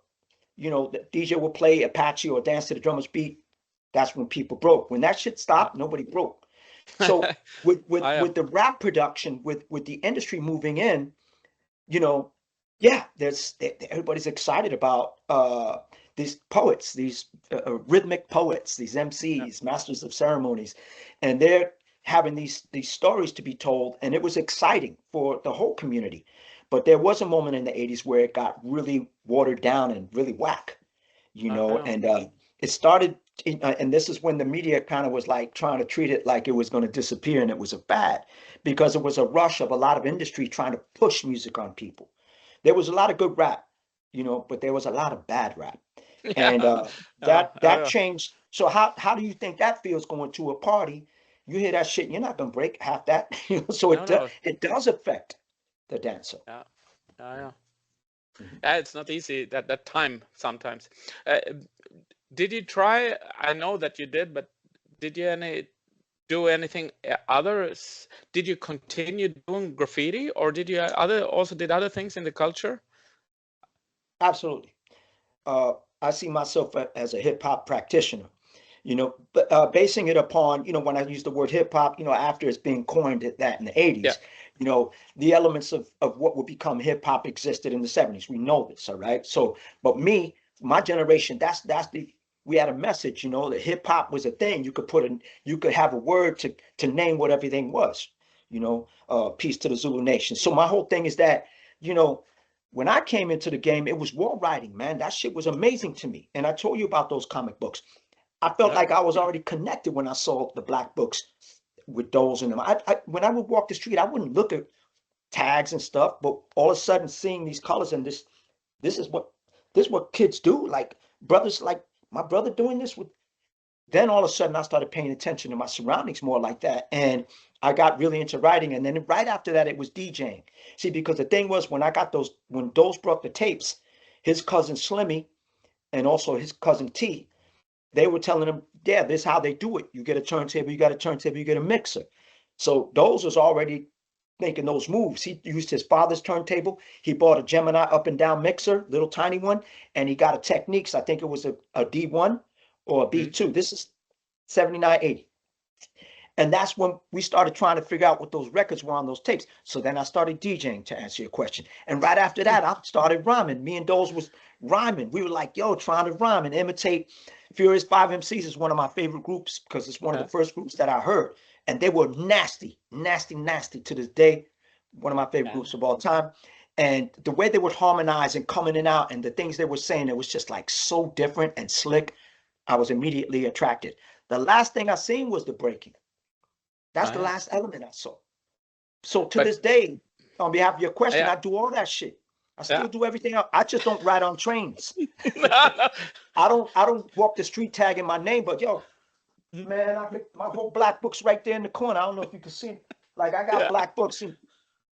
you know, the DJ would play Apache or Dance to the Drummer's Beat. That's when people broke. When that shit Yeah. stopped, nobody broke. So with with Ah, yeah. with the rap production, with the industry moving in, you know, yeah, everybody's excited about these poets, these rhythmic poets, these Yeah. MCs, masters of ceremonies, and they're having these stories to be told, and it was exciting for the whole community. But there was a moment in the 80s where it got really watered down and really whack, you know, Yeah. and it started, and this is when the media kind of was like trying to treat it like it was going to disappear and it was a bad, because it was a rush of a lot of industry trying to push music on people. There was a lot of good rap, you know, but there was a lot of bad rap, and Yeah. Yeah. that Yeah. changed. So how do you think that feels going to a party? You hear that shit, and you're not going to break half that, you know. So No, no. it does affect the dancer. Yeah. Yeah. Yeah. Mhm. Yeah, it's not easy that time sometimes. Uh, did you try? I know that you did, but did you do anything others? Did you continue doing graffiti, or did you did other things in the culture? Absolutely. I see myself as a hip hop practitioner, you know, but basing it upon, you know, when I use the word hip hop, you know, after it's being coined at that in the Yeah. 80s, You know, the elements of what would become hip hop existed in the 70s. We know this, all right? So, but me, my generation, that's we had a message, you know, that hip hop was a thing. You could have a word to name what everything was, you know, peace to the Zulu nation. So my whole thing is that, you know, when I came into the game, it was war writing, man. That shit was amazing to me. And I told you about those comic books. I felt Yeah. like I was already connected when I saw the black books with those in them. When I would walk the street, I wouldn't look at tags and stuff, but all of a sudden seeing these colors and this is what this is what kids do. Like brothers, like my brother doing this with. Then all of a sudden I started paying attention to my surroundings more like that, and I got really into writing. And then right after that, it was DJing. See, because the thing was when those brought the tapes, his cousin Slimmy and also his cousin T, they were telling him, yeah, this is how they do it. You get a turntable, you got a turntable, you get a mixer. So those was already making those moves. He used his father's turntable. He bought a Gemini up and down mixer, little tiny one, and he got a Technics. I think it was a D1 or a B2. This is 7980. And that's when we started trying to figure out what those records were on those tapes. So then I started DJing, to answer your question. And right after that, I started rhyming. Me and Doze was rhyming. We were like, yo, trying to rhyme and imitate. Furious 5 MCs is one of my favorite groups because it's one of the first groups that I heard. And they were nasty, nasty, nasty to this day. One of my favorite groups of all time. And the way they would harmonize and come in and out and the things they were saying, it was just like so different and slick. I was immediately attracted. The last thing I seen was the breaking. That's the last element I saw. So to this day, on behalf of your question, I do all that shit. I still do everything else. I just don't ride on trains. I don't walk the street tagging my name, but yo, man, my whole black book's right there in the corner. I don't know if you can see it. Like I got black books, and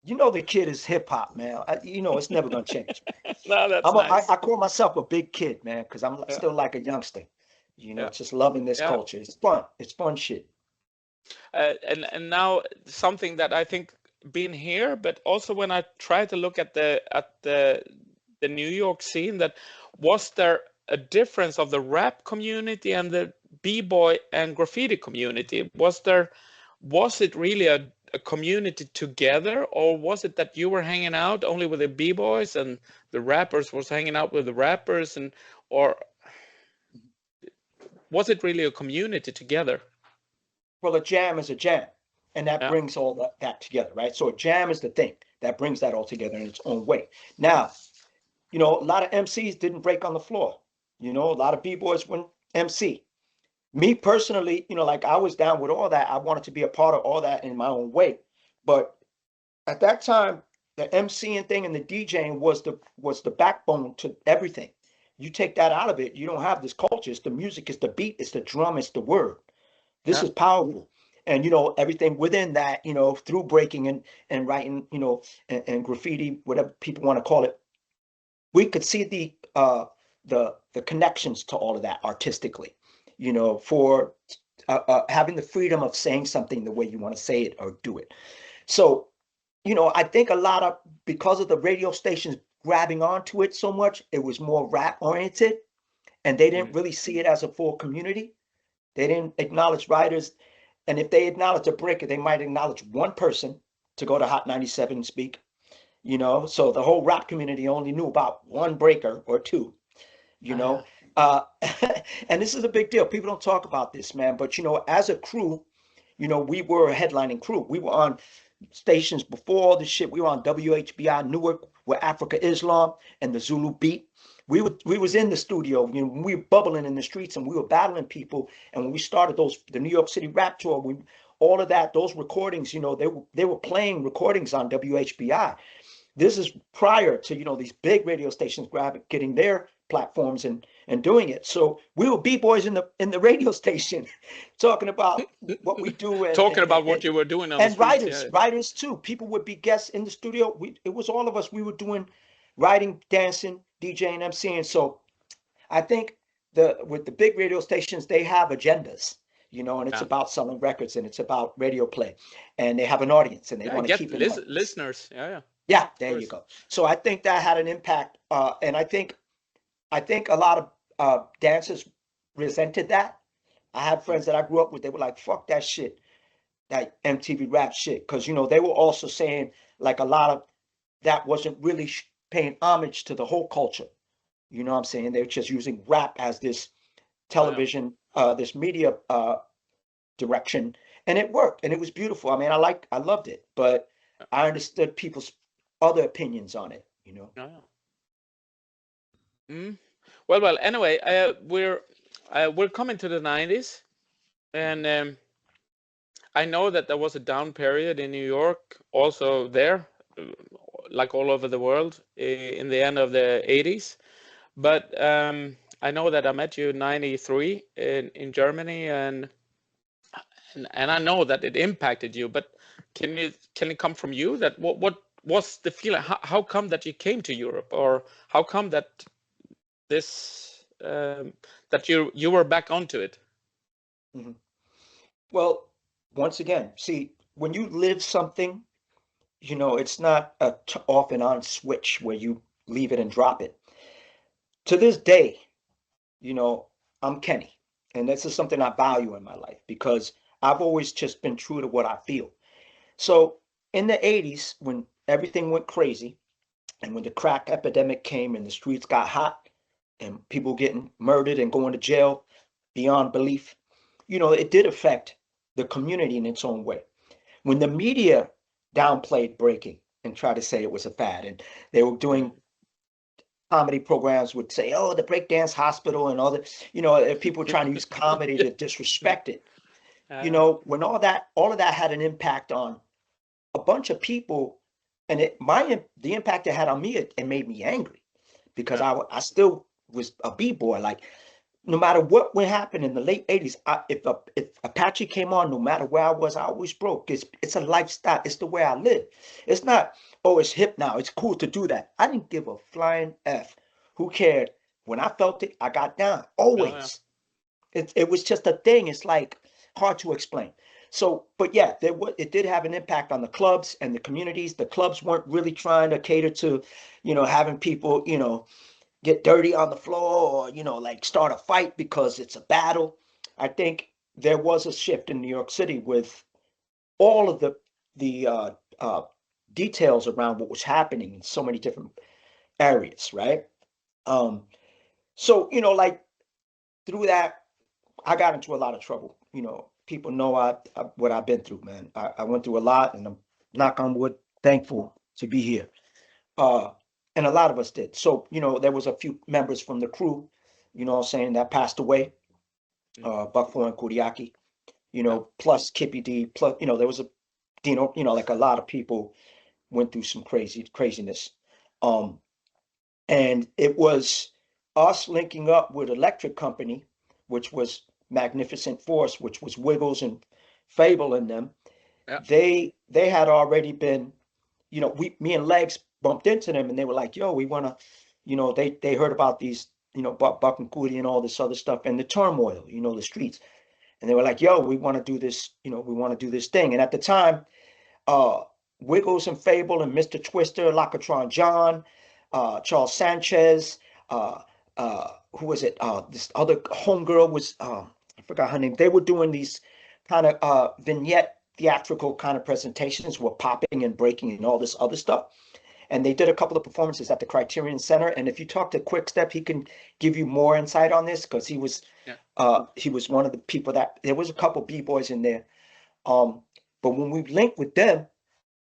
you know the kid is hip hop, man. You know it's never gonna change. No, that's nice. I call myself a big kid, man, because I'm still like a youngster. You know, just loving this culture. It's fun. It's fun shit. And now something that I think being here, but also when I try to look at the New York scene, that was there a difference of the rap community and the b-boy and graffiti community? Was it really a community together, or was it that you were hanging out only with the b-boys and the rappers was hanging out with the rappers, and or was it really a community together? Well, a jam is a jam, and that brings all that together, right? So a jam is the thing that brings that all together in its own way. Now, you know, a lot of MCs didn't break on the floor. You know, a lot of B-boys went MC. Me personally, you know, like I was down with all that. I wanted to be a part of all that in my own way. But at that time, the MCing thing and the DJing was the backbone to everything. You take that out of it, you don't have this culture. It's the music, it's the beat, it's the drum, it's the word. This is powerful. And, you know, everything within that, you know, through breaking and writing, you know, and graffiti, whatever people want to call it, we could see the connections to all of that artistically, you know, for having the freedom of saying something the way you want to say it or do it. So, you know, I think because of the radio stations grabbing onto it so much, it was more rap oriented, and they didn't really see it as a full community. They didn't acknowledge writers. And if they acknowledge a breaker, they might acknowledge one person to go to Hot 97 and speak, you know? So the whole rap community only knew about one breaker or two, you know? And this is a big deal. People don't talk about this, man. But, you know, as a crew, you know, we were a headlining crew. We were on stations before all this shit. We were on WHBI Newark with Africa Islam and the Zulu Beat. We was in the studio, you know, we were bubbling in the streets and we were battling people. And when we started the New York City rap tour, all of that, those recordings, you know, they were playing recordings on WHBI. This is prior to, you know, these big radio stations getting their platforms and doing it. So we were b-boys in the radio station talking about what we do and talking about what you were doing on and the streets, writers too. People would be guests in the studio. It was all of us. We were doing writing, dancing, DJing, MCing. So I think with the big radio stations, they have agendas, you know, and it's about selling records and it's about radio play, and they have an audience and they want to keep listeners. Yeah, there you go. So I think that had an impact, and I think a lot of dancers resented that. I had friends that I grew up with. They were like, "Fuck that shit." that MTV rap shit, because you know they were also saying like a lot of that wasn't really paying homage to the whole culture. You know what I'm saying? They were just using rap as this Oh, yeah. television, this media direction, and it worked, and it was beautiful. I mean, I loved it, but Yeah. I understood people's other opinions on it. You know. Yeah. Mm. Well. Anyway, we're coming to the 90s, and I know that there was a down period in New York, also there, uh, like all over the world, in the end of the 80s. But I know that I met you in 93 in Germany, and I know that it impacted you. But can it come from you? That what was the feeling? How come that you came to Europe, or how come that this that you were back onto it? Mhm. Well, once again, see, when you live something, you know, it's not a off and on switch where you leave it and drop it. To this day, you know, I'm Kenny, and this is something I value in my life because I've always just been true to what I feel. So in the 80s, when everything went crazy and when the crack epidemic came and the streets got hot and people getting murdered and going to jail beyond belief, you know, it did affect the community in its own way. When the media downplayed breaking and tried to say it was a fad, and they were doing Mm. comedy programs would say, "Oh, the breakdance hospital," and all that. You know, if people were trying to use comedy Yeah. to disrespect it, you Uh, know, when all of that had an impact on a bunch of people, and the impact it had on me, it made me angry because yeah. I still was a b-boy. Like no matter what would happen in the late 80s, if Apache came on, no matter where I was, I always broke. It's a lifestyle. It's the way I live. It's not, oh, it's hip now. It's cool to do that. I didn't give a flying F. Who cared? When I felt it, I got down. Yeah. Yeah. Always. It was just a thing. It's like hard to explain. So, but yeah, it did have an impact on the clubs and the communities. The clubs weren't really trying to cater to, you know, having people, you know, get dirty on the floor or like start a fight because it's a battle. I think there was a shift in New York City with all of the details around what was happening in so many different areas, right? Um, so like through that, I got into a lot of trouble. People know what I've been through, man. I went through a lot, and I'm knock on wood, thankful to be here. Uh, and a lot of us did. So, there was a few members from the crew, what I'm saying, that passed away, Mm. Buck Four and Kuriaki, Yeah. plus Kippy D, plus, there was like a lot of people went through some craziness. Um, and it was us linking up with Electric Company, which was Magnificent Force, which was Wiggles and Fable in them. Yeah. They had already been, me and Legs bumped into them, and they were like, "Yo, we want to," they heard about these, Buck and Cootie and all this other stuff and the turmoil, the streets, and they were like, "Yo, we want to do this, we want to do this thing." And at the time, uh, Wiggles and Fable and Mr. Twister, Lacatron John, Charles Sanchez, uh, who was it? This other homegirl was, I forgot her name. They were doing these kind of vignette theatrical kind of presentations with popping and breaking and all this other stuff. And they did a couple of performances at the Criterion Center. And if you talk to Quickstep, he can give you more insight on this because Yeah. he was one of the people that there was a couple B-boys in there. Um, but when we linked with them,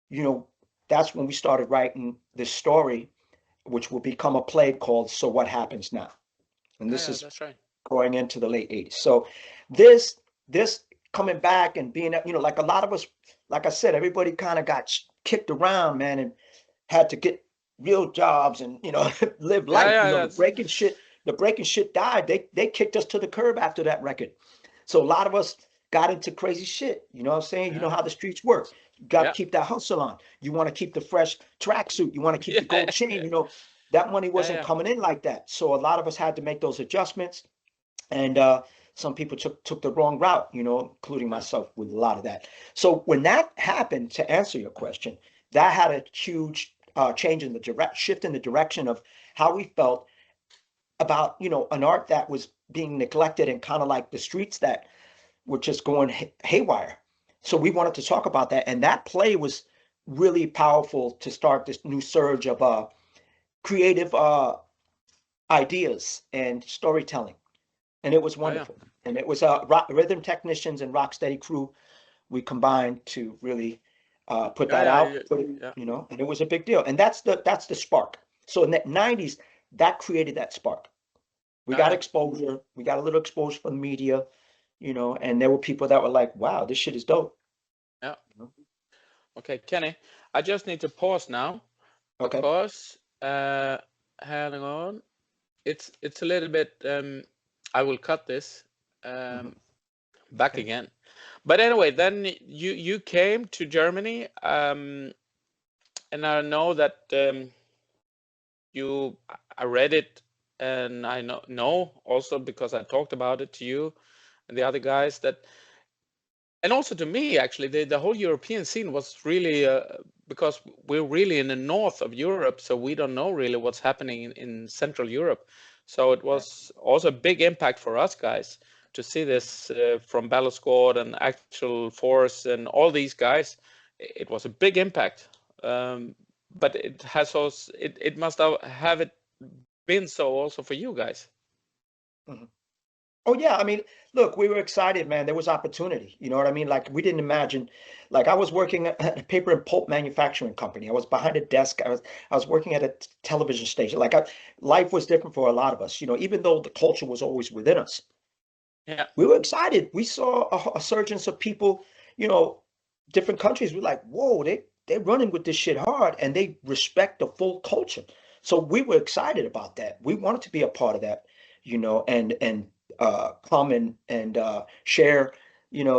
you know, that's when we started writing this story, which will become a play called So What Happens Now? And Yeah. this Yeah. is That's right. going into the late 80s. So this this coming back and being, like a lot of us, like I said, everybody kind of got kicked around, man, and had to get real jobs and, live Yeah. life. Yeah. That's. The breaking shit died. They kicked us to the curb after that record. So a lot of us got into crazy shit. You know what I'm saying? You know Yeah. how the streets work. You got to Yeah. keep that hustle on. You want to keep the fresh tracksuit. You want to keep the Yeah. gold chain. That money Yeah. wasn't Yeah. coming in like that. So a lot of us had to make those adjustments. And some people took the wrong route, including Yeah. myself with a lot of that. So when that happened, to answer your question, that had a huge change in the shift in the direction of how we felt about, an art that was being neglected and kind of like the streets that were just going haywire. So we wanted to talk about that, and that play was really powerful to start this new surge of creative ideas and storytelling, and it was Oh yeah. wonderful. And it was rhythm technicians and Rocksteady crew. We combined to really put Yeah, that yeah, out, yeah. and it was a big deal. And that's the spark. So in the 90s, that created that spark. We Yeah, got yeah. exposure. We got a little exposure from the media, and there were people that were like, wow, this shit is dope. Yeah. You know? Okay, Kenny, I just need to pause now Okay. because hang on. It's a little bit I will cut this Mhm. back Okay. again. But anyway, then you came to Germany, and I know that I read it, and I know also because I talked about it to you and the other guys that, and also to me actually, the whole European scene was really because we're really in the north of Europe, so we don't know really what's happening in Central Europe. So it Right. was also a big impact for us guys to see this from Battle Squad and Actual Force and all these guys. It was a big impact, but it has also it must have it been so also for you guys. Mhm. Oh yeah, I mean, look, we were excited, man. There was opportunity. You know what I mean? Like we didn't imagine. Like I was working at a paper and pulp manufacturing company. I was behind a desk. I was working at a television station. Life was different for a lot of us. Even though the culture was always within us, Yeah, we were excited. We saw a surgence of people. You know, different countries. We're like, whoa, they're running with this shit hard, and they respect the full culture. So we were excited about that. We wanted to be a part of that. And come and share,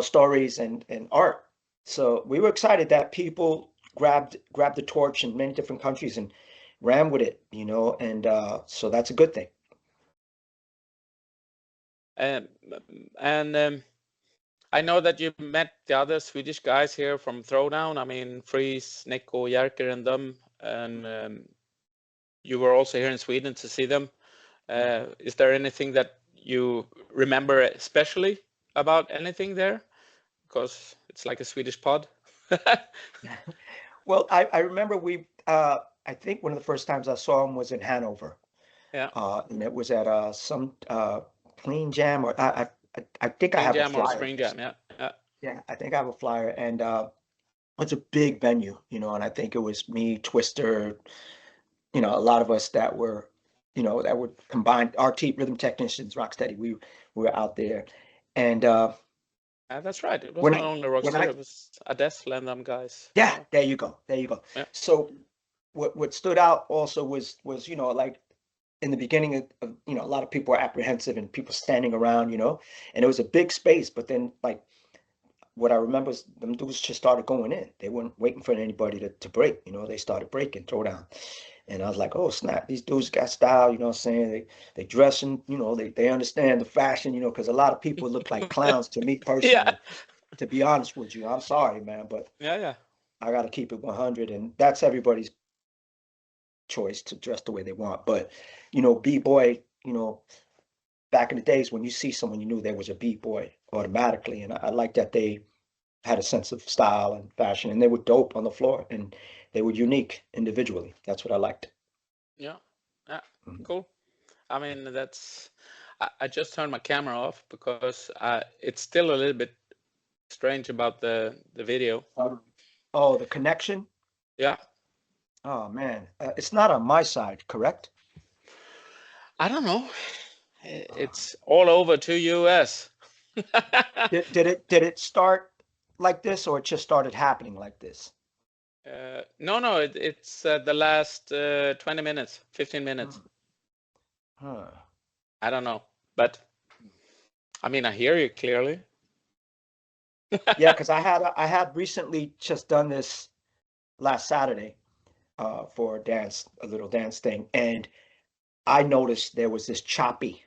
stories and art. So we were excited that people grabbed the torch in many different countries and ran with it. And so that's a good thing. um, and I know that you met the other Swedish guys here from Throwdown. I mean, Freeze, Nico, Jerker, and them. And you were also here in Sweden to see them. Is there anything that you remember especially about anything there? Because it's like a Swedish pod. Well, I remember I think one of the first times I saw him was in Hanover, Yeah, and it was at some Clean Jam, or I think I Clean have a Jam or flyer. Spring Jam. Yeah, yeah, Yeah, I think I have a flyer, and it's a big venue, and I think it was me, Twister, a lot of us that were combined, RT Rhythm Technicians, Rocksteady. We were out there, and yeah. That's right. It was when not I only when Rocksteady, I it was Adesla and them guys. yeah, Yeah, there you go, there you go. yeah, So what stood out also was like in the beginning a lot of people were apprehensive and people standing around, and it was a big space, but then like what I remember is them dudes just started going in. They weren't waiting for anybody to break, they started breaking, throw down. And I was like, oh snap, these dudes got style, you know what I'm saying? They dressing, they understand the fashion, because a lot of people look like clowns to me yeah, personally, to be honest with you. I'm sorry, man, but yeah, yeah. I gotta keep it 100, and that's everybody's choice to dress the way they want. But B-boy, back in the days when you see someone, you knew there was a B-boy automatically. And I like that they had a sense of style and fashion, and they were dope on the floor, and they were unique individually. That's what I liked. Yeah, yeah, Mhm. cool. I mean, that's. I just turned my camera off because it's still a little bit strange about the video. Oh, the connection. Yeah, Oh man, it's not on my side, correct? I don't know. Uh, It's all over to US. did it start like this, or it just started happening like this? No, it's the last 20 minutes, 15 minutes. Hmm. Huh. I don't know, but I mean, I hear you clearly. Yeah, because I had recently just done this last Saturday for a little dance thing, and I noticed there was this choppy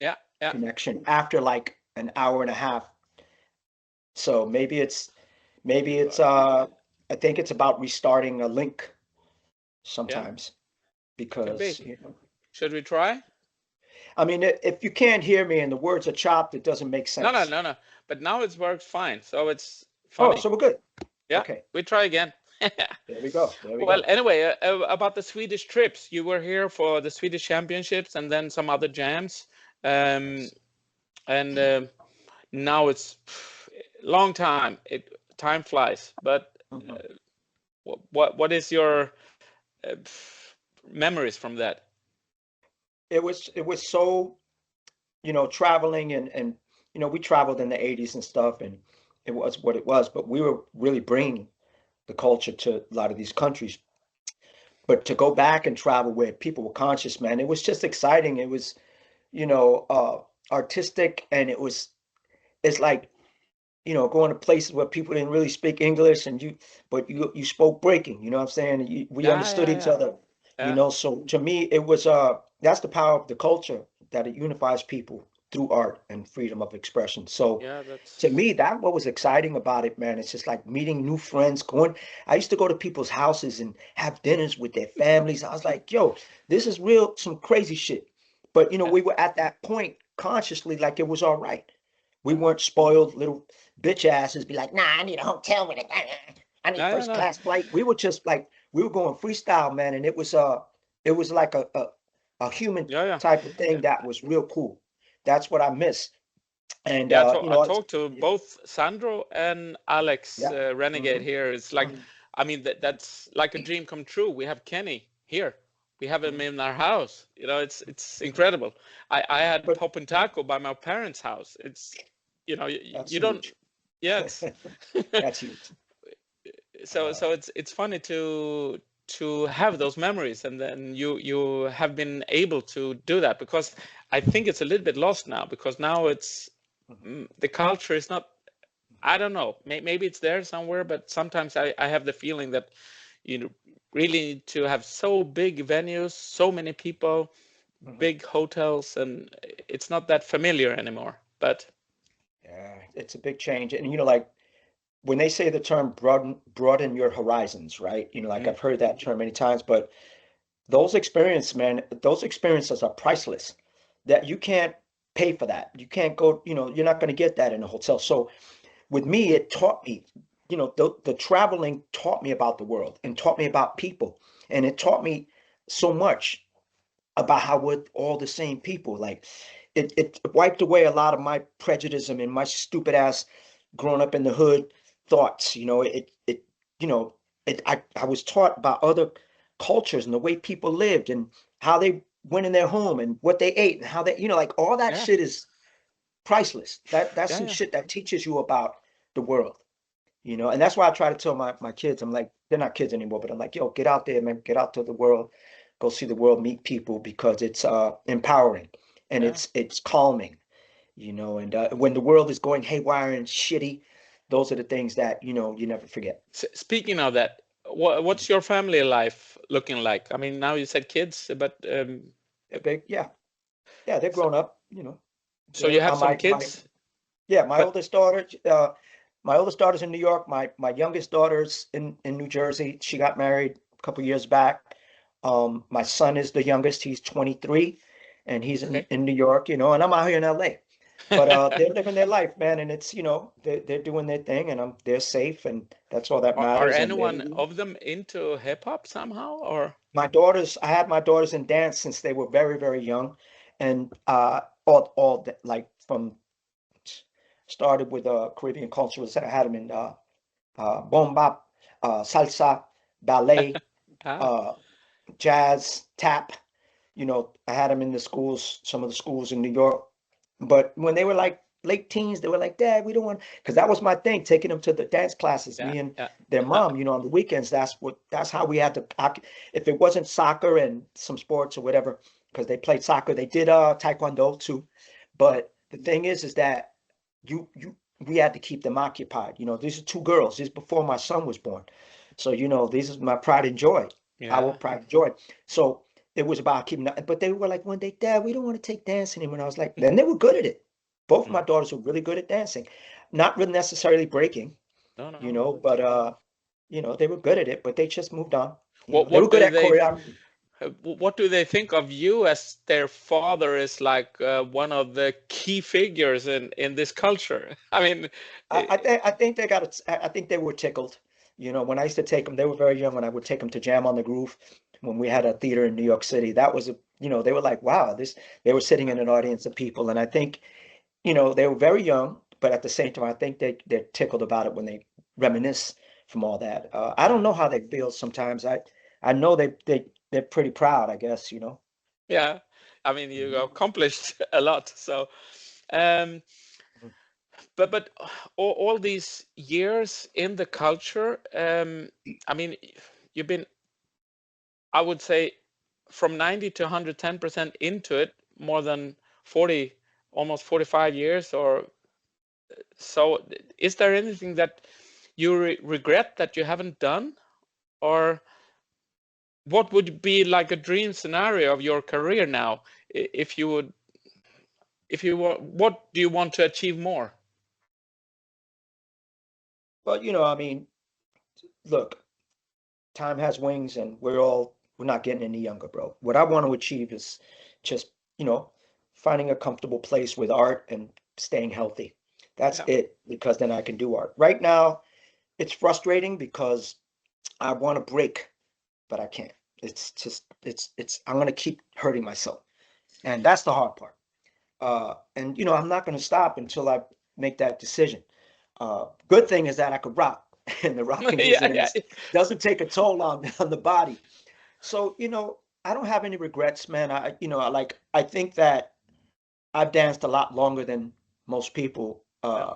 Yeah, yeah. connection after like an hour and a half. So maybe it's I think it's about restarting a link Yeah, sometimes could be. because Should we try? I mean if you can't hear me and the words are chopped, it doesn't make No, no, sense. no, no. But now it works fine. So it's Oh, funny. so we're good. Yeah, Okay, we try again. there we go. There we Well, go. anyway, about the Swedish trips, you were here for the Swedish Championships and then some other jams. Um, and now it's long time. Time flies. But Mhm. what is your memories from that? It was so, traveling and we traveled in the 80s and stuff, and it was what it was, but we were really bringing the culture to a lot of these countries. But to go back and travel where people were conscious, man, it was just exciting. It was, artistic, and it's like, going to places where people didn't really speak English, and but you spoke breaking, you know what I'm saying? We Yeah, understood yeah, each yeah, other, yeah. so to me it was that's the power of the culture, that it unifies people through art and freedom of expression. So Yeah, to that's me, that what was exciting about it, man. It's just like meeting new friends, I used to go to people's houses and have dinners with their families. I was like, yo, this is real, some crazy shit. But yeah, we were at that point consciously, like it was all right. We weren't spoiled little bitch asses be like, nah, I need a hotel with it. I need yeah, yeah, first no. class flight. We were just like, we were going freestyle, man. And it was like a human Yeah, yeah. type of thing that was real cool. That's what I miss. And Yeah, I it's, talked to both Sandro and Alex, yeah. Renegade Hmm. here. It's like, Hmm. I mean, that's like a dream come true. We have Kenny here. We have him Hmm. in our house. It's incredible. I had But Pop and Taco by my parents' house. It's, that's you don't, huge. yeah, it's That's huge. so it's funny to have those memories, and then you have been able to do that, because I think it's a little bit lost now, because now it's the culture is not. I don't know. Maybe it's there somewhere, but sometimes I have the feeling that really need to have so big venues, so many people, Mhm. big hotels, and it's not that familiar anymore. But Yeah, it's a big change. And like when they say the term broaden your horizons, right? Like mm, I've heard that term many times, but those experiences are priceless. That you can't pay for that. You can't go, you're not going to get that in a hotel. So with me, it taught me, the traveling taught me about the world and taught me about people. And it taught me so much about how we're all the same people. Like it wiped away a lot of my prejudice and my stupid ass growing up in the hood thoughts. You know, I was taught about other cultures and the way people lived and how they went in their home and what they ate and how they, like all that yeah, shit is priceless. That's yeah, some yeah, shit that teaches you about the world. And that's why I try to tell my kids, I'm like, they're not kids anymore, but I'm like, yo, get out there, man, get out to the world, go see the world, meet people, because it's empowering and yeah. it's calming, and when the world is going haywire and shitty, those are the things that, you never forget. Speaking of that, what's your family life looking like? I mean, now you said kids, but Yeah, yeah, they're so, grown up, so you have some my kids, yeah, my but oldest daughter, my oldest daughter's in New York. My youngest daughter's in New Jersey. She got married a couple years back. My son is the youngest. He's 23, and he's in, okay. in New York, and I'm out here in LA. But they're living their life, man, and it's, they're doing their thing, and they're safe, and that's all that Are matters. And anyone of them into hip hop somehow, or? I had my daughters in dance since they were very, very young, and like from started with Caribbean cultures. I had them in bomba, salsa, ballet, Ah, uh, jazz, tap. I had them in the schools, some of the schools in New York. But when they were like late teens, they were like, Dad, we don't want, because that was my thing, taking them to the dance classes, yeah, me and yeah. their mom, on the weekends. That's how we had to, if it wasn't soccer and some sports or whatever, because they played soccer, they did taekwondo too. But the thing is that we had to keep them occupied. These are two girls. This is before my son was born. So, this is my pride and joy, our Yeah. pride and joy. So it was about keeping that. But they were like one day, Dad, we don't want to take dancing anymore. And I was like, then they were good at it. Both of my Mm. daughters were really good at dancing. Not really necessarily breaking, No, no, but but they were good at it, but they just moved on. what They were what good do at they choreography. what do they think of you, as their father is like one of the key figures in this culture? I mean, I think they got it. I think they were tickled. You know, when I used to take them, they were very young. When I would take them to Jam on the Groove, when we had a theater in New York City, that was a, you know, they were like, wow, this. They were sitting in an audience of people, and I think, you know, they were very young, but at the same time, I think they're tickled about it when they reminisce from all that. I don't know how they feel sometimes. I know they're pretty proud, I guess, you know. yeah, I mean, you accomplished a lot. So, um, Mhm. but all these years in the culture, I mean, you've been, I would say, from 90 to 110% into it, more than 40, almost 45 years or so. Is there anything that you regret that you haven't done, or what would be like a dream scenario of your career now, if you would, if you were, what do you want to achieve more? But you know, I mean, look, time has wings, and we're not getting any younger, bro. What I want to achieve is just, you know, finding a comfortable place with art and staying healthy. That's Yeah. it, because then I can do art. Right now, it's frustrating because I want to break, but I can't. It's just it's I'm gonna keep hurting myself. And that's the hard part. And you know, I'm not gonna stop until I make that decision. Good thing is that I could rock, and the rocking Yeah, isn't yeah. as doesn't take a toll on the body. So, you know, I don't have any regrets, man. You know, I think that I've danced a lot longer than most people, Yeah.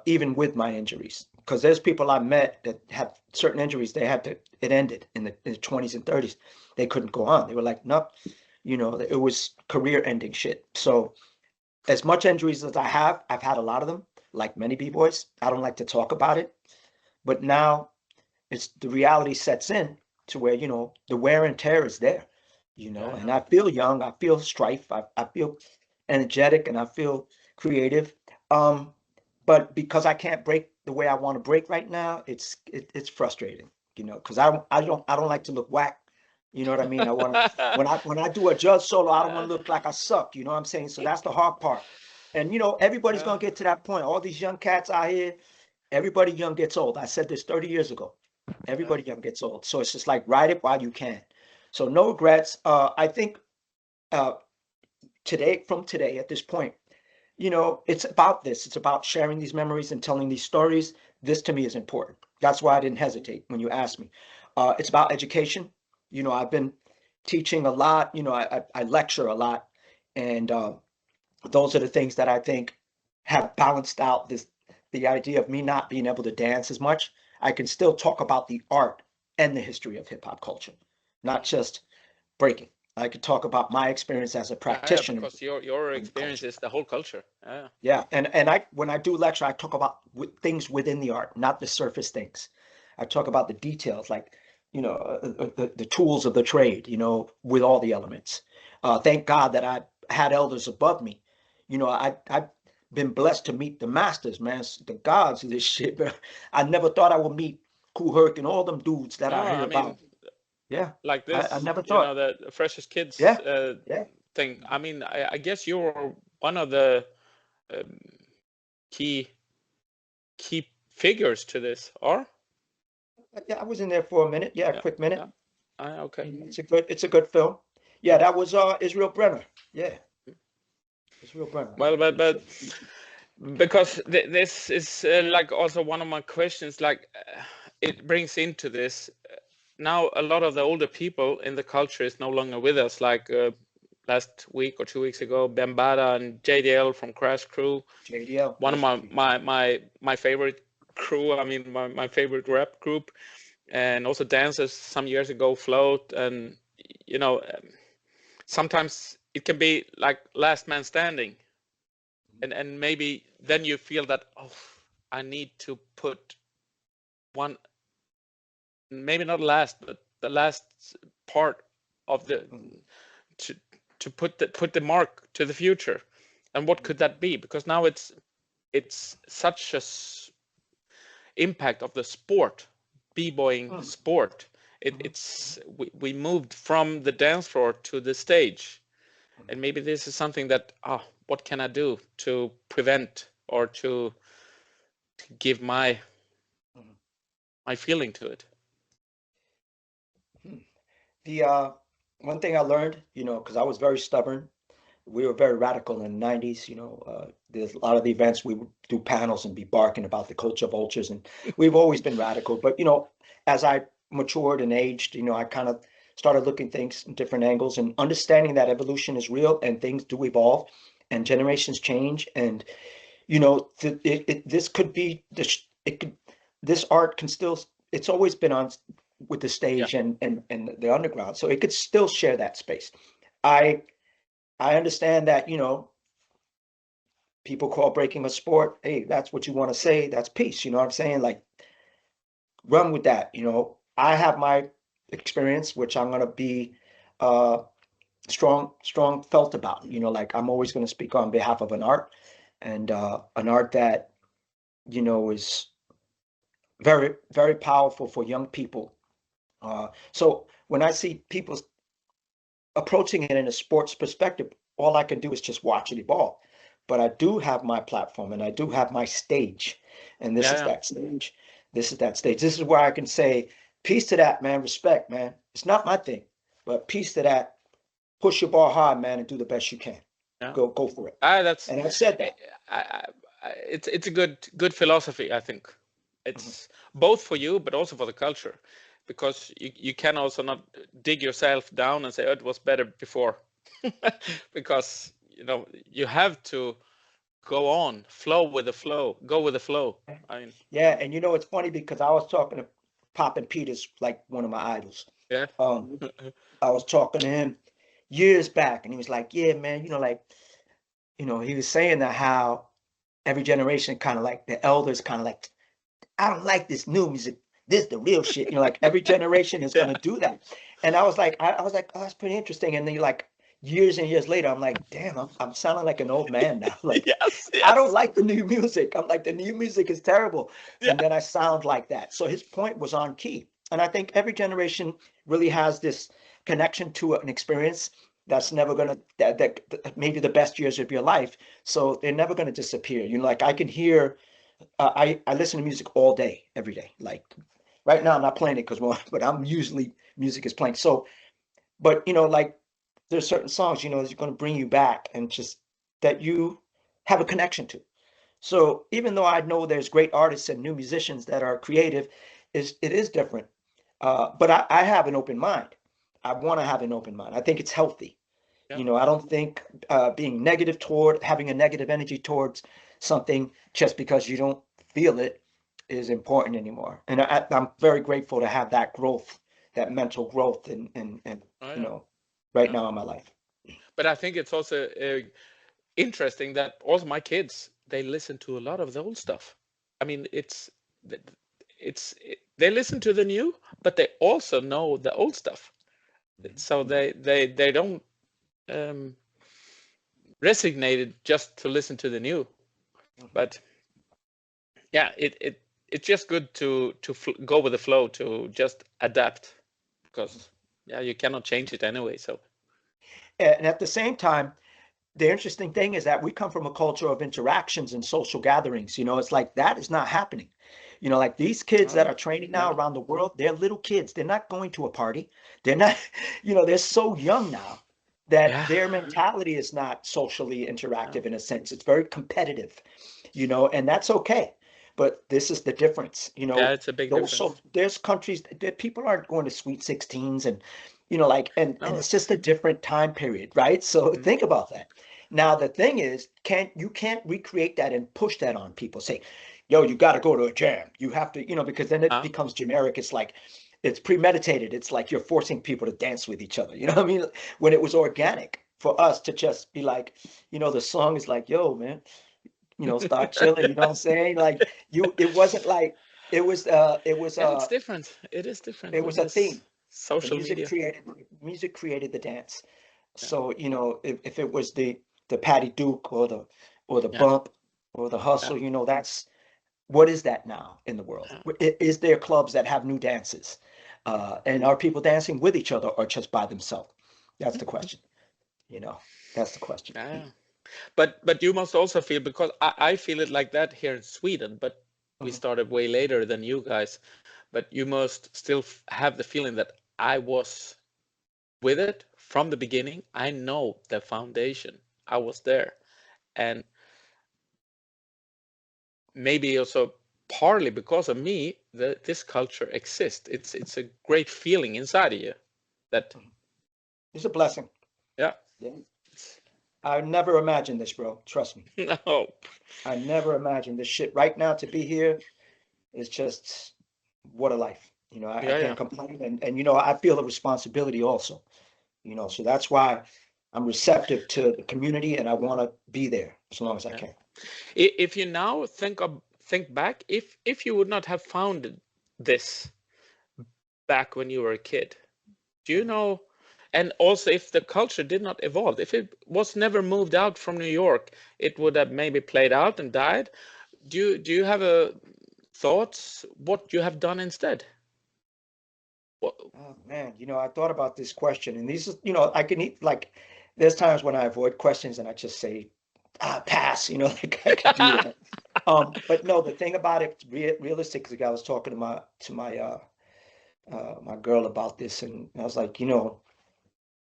even with my injuries. Because there's people I met that had certain injuries, it ended in the 20s and 30s. They couldn't go on. They were like, nope, you know, it was career ending shit. So, as much injuries as I've had a lot of them, like many B-boys. I don't like to talk about it, but now it's the reality sets in to where, you know, the wear and tear is there, you know, Yeah, and yeah. I feel young, I feel strife, I feel energetic, and I feel creative. Um, but because I can't break the way I want to break right now, it's frustrating, you know, because I don't like to look whack. You know what I mean? I want to when I do a judge solo, I don't want Uh, to look like I suck. You know what I'm saying? So that's the hard part. And you know, everybody's yeah. gonna get to that point. All these young cats out here, everybody young gets old. I said this 30 years ago. Yeah. Everybody young gets old. So it's just like ride it while you can. So no regrets. I think uh, today at this point, you know, it's about this. It's about sharing these memories and telling these stories. This to me is important. That's why I didn't hesitate when you asked me. It's about education. You know, I've been teaching a lot. You know, I lecture a lot, and those are the things that I think have balanced out the idea of me not being able to dance as much. I can still talk about the art and the history of hip hop culture, not Mm. just breaking. I could talk about my experience as a Yeah, yeah, practitioner because your in the experience culture. is the whole culture. Yeah. Yeah, and I when I do lecture, I talk about things within the art, not the surface things. I talk about the details, like you know, the tools of the trade, you know, with all the elements. Thank God that I had elders above me. You know, I've been blessed to meet the masters, man, the gods of this shit. But I never thought I would meet Kool Herc and all them dudes that No, I hear I mean, about. Yeah, like I this, never you know, thought. the Freshest Kids Yeah, yeah. thing. I mean, I guess you were one of the um, key key figures to this, or? Yeah, I was in there for a minute. Yeah, a Yeah, quick yeah. minute. Okay. It's a good film. Yeah, Mm. that was Israel Brenner. Yeah, Israel Brenner. Well, but because this is like also one of my questions, like it brings into this now a lot of the older people in the culture is no longer with us, like last week or 2 weeks ago, Bambada and JDL from Crash Crew, JDL, one of rest in peace. my favorite crew, I mean my favorite rap group, and also dancers some years ago, Float, and you know, sometimes it can be like last man standing, and maybe then you feel that, oh, I need to put one, maybe not last, but the last part of the, Mhm, to put the mark to the future. And what could mhm, that be? Because now it's such a impact of the sport, b-boying mhm, sport. we moved from the dance floor to the stage, and maybe this is something that what can I do to prevent or to give my feeling to it. The one thing I learned, because I was very stubborn, we were very radical in the 90s. There's a lot of the events we would do panels and be barking about the culture vultures, and we've always been radical. But as I matured and aged, I kind of started looking things in different angles and understanding that evolution is real and things do evolve and generations change. And this could be this art can still, it's always been on with the stage and the underground, so it could still share that space. I understand that, people call breaking a sport. Hey, that's what you want to say. That's peace. You know what I'm saying? Like, run with that. I have my experience, which I'm going to be strong felt about. Like I'm always going to speak on behalf of an art and an art that, is very, very powerful for young people. So when I see people approaching it in a sports perspective, all I can do is just watch it evolve. But I do have my platform and I do have my stage. And this is that stage. This is that stage. This is where I can say, peace to that, man. Respect, man. It's not my thing, but peace to that. Push your ball hard, man, and do the best you can. Yeah. Go for it. And I said that. It's a good philosophy, I think. It's both for you, but also for the culture. Because you can also not dig yourself down and say, oh, it was better before. Because, you have to go on, flow with the flow, go with the flow. Yeah, and it's funny because I was talking to Poppin' Peters, like one of my idols. Yeah. I was talking to him years back, and he was like, yeah, man, he was saying that how every generation kind of like the elders kind of like, I don't like this new music. This is the real shit. Like every generation is going to do that. And I was like, oh, that's pretty interesting. And then like years and years later, I'm like, damn, I'm sounding like an old man now. Like, yes. I don't like the new music. I'm like, the new music is terrible. Yeah. And then I sound like that. So his point was on key. And I think every generation really has this connection to an experience that's never going to, that maybe the best years of your life. So they're never going to disappear. Like I can hear, I listen to music all day, every day. Like right now I'm not playing it but I'm usually music is playing. So, but like there's certain songs, that's going to bring you back and just that you have a connection to. So even though I know there's great artists and new musicians that are creative, it is different. But I have an open mind. I want to have an open mind. I think it's healthy. Yeah. I don't think being negative having a negative energy towards something just because you don't feel it is important anymore. And I'm very grateful to have that growth, that mental growth and right now in my life. But I think it's also interesting that also my kids, they listen to a lot of the old stuff. I mean, they listen to the new, but they also know the old stuff. So they don't resignated just to listen to the new. But yeah, it's just good to go with the flow, to just adapt, because you cannot change it anyway. So and at the same time, the interesting thing is that we come from a culture of interactions and social gatherings. It's like that is not happening. Like these kids that are training now around the world, they're little kids. They're not going to a party. They're not, they're so young now that their mentality is not socially interactive in a sense. It's very competitive, and that's okay. But this is the difference, it's a big difference. So there's countries that people aren't going to Sweet 16s and, and it's just a different time period, right? So think about that. Now, the thing is, you can't recreate that and push that on people. Say, yo, you got to go to a jam. You have to, because then it becomes generic. It's like, it's premeditated. It's like you're forcing people to dance with each other. You know what I mean? When it was organic for us to just be like, the song is like, yo, man, start chilling. You know what I'm saying? Like it wasn't like, it was. It's different. It is different. It was a theme. Social media. Music created the dance. So, if it was the Patty Duke or the bump or the hustle, that's, what is that now in the world? Is there clubs that have new dances? And are people dancing with each other or just by themselves? That's the question. That's the question. Yeah. But you must also feel, because I feel it like that here in Sweden, but we started way later than you guys. But you must still have the feeling that I was with it from the beginning. I know the foundation. I was there. And maybe also partly because of me, this culture exists. It's a great feeling inside of you that, It's a blessing. yeah. I never imagined this, bro. Trust me. No. I never imagined this shit. Right now, to be here is just what a life. I Yeah, can't complain. And I feel a responsibility also. So that's why I'm receptive to the community and I want to be there as long as I can. If you now think back, if you would not have founded this back when you were a kid, do you know? And also, if the culture did not evolve, if it was never moved out from New York, it would have maybe played out and died. Do you have a thoughts what you have done instead? Oh man, I thought about this question, and these, I can eat like. There's times when I avoid questions and I just say, pass. Like I could do that. But no, the thing about it, realistically, I was talking to my girl about this, and I was like,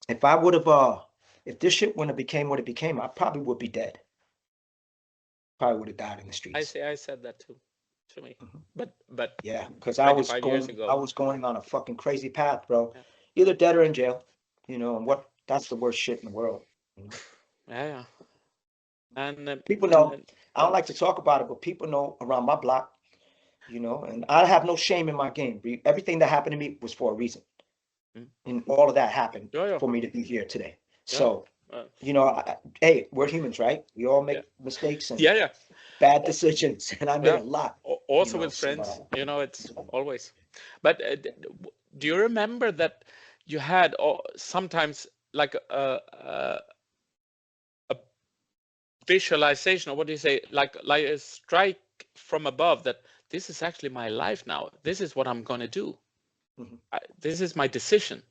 if I would have, if this shit wouldn't have became what it became, I probably would be dead. Probably would have died in the streets. I said that too, to me, but Yeah, because I was 25 years going, ago. I was going on a fucking crazy path, bro. Yeah. Either dead or in jail. And that's the worst shit in the world. Yeah. And People know. I don't like to talk about it, but people know around my block. And I have no shame in my game. Everything that happened to me was for a reason, and all of that happened Yeah. for me to be here today. Yeah. So, hey, we're humans, right? We all make mistakes and Yeah. bad decisions, and I made a lot. Also with friends, it's always. But do you remember that you had sometimes like a visualization, or what do you say, like a strike from above, that this is actually my life now. This is what I'm going to do. This is my decision.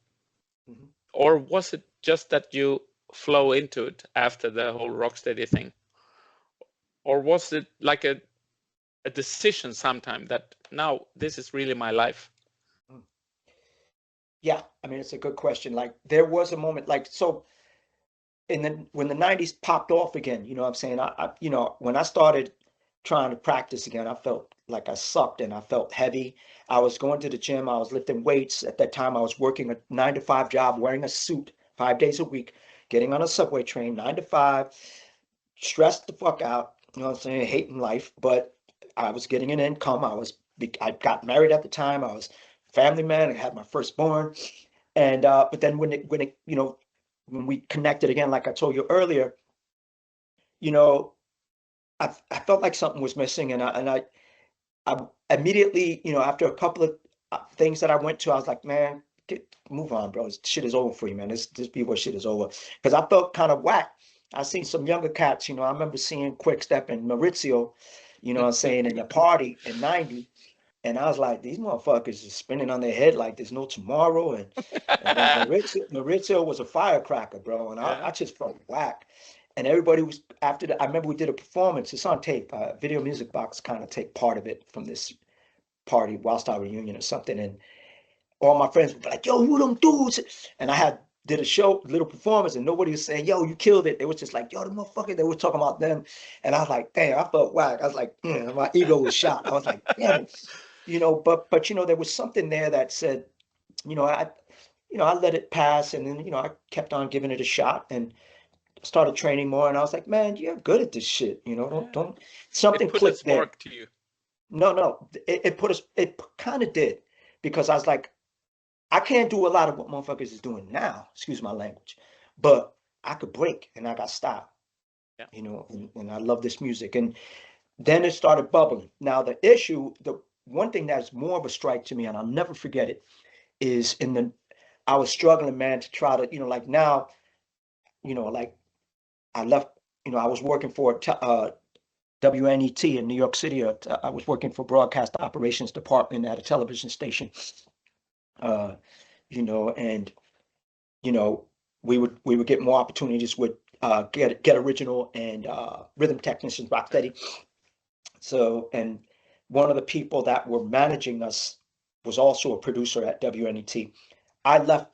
Or was it just that you flow into it after the whole Rocksteady thing? Or was it like a decision sometime that now this is really my life? Yeah, I mean, it's a good question. Like there was a moment, like, so when the 90s popped off again, what I'm saying? When I started trying to practice again, I felt like I sucked and I felt heavy. I was going to the gym, I was lifting weights. At that time, I was working a 9 to 5 job, wearing a suit 5 days a week, getting on a subway train, 9 to 5, stressed the fuck out, you know what I'm saying, hating life, but I was getting an income. I got married at the time. I was a family man. I had my firstborn. And but then when we connected again, like I told you earlier, I felt like something was missing, and I immediately, after a couple of things that I went to, I was like, man, move on, bro. Shit is over for you, man. This B-boy shit is over. Because I felt kind of whack. I seen some younger cats, I remember seeing Quick Step and Maurizio, what I'm saying, in the party in 90. And I was like, these motherfuckers are spinning on their head like there's no tomorrow. And then Maurizio was a firecracker, bro. And I just felt whack. And everybody was after that. I remember we did a performance. It's on tape. Video Music Box kind of take part of it from this party, Wildstyle reunion or something. And all my friends would be like, yo, who them dudes? And I did a show, little performance, and nobody was saying, yo, you killed it. They was just like, yo, the motherfucker. They were talking about them. And I was like, damn, I felt whack. I was like, my ego was shot. I was like, damn it. But there was something there that said, I let it pass, and then I kept on giving it a shot and started training more. And I was like, man, you're good at this shit. Don't something clicked there. It put a spark to you. No, it kind of did, because I was like, I can't do a lot of what motherfuckers is doing now. Excuse my language, but I could break and I got style. And I love this music. And then it started bubbling. Now the one thing that's more of a strike to me, and I'll never forget it, is I was struggling, man, to try to, like now, like I left, I was working for WNET in New York City. I was working for broadcast operations department at a television station. You know, and you know, we would get more opportunities with Get Original and Rhythm Technicians, Rocksteady. So, and one of the people that were managing us was also a producer at WNET. I left,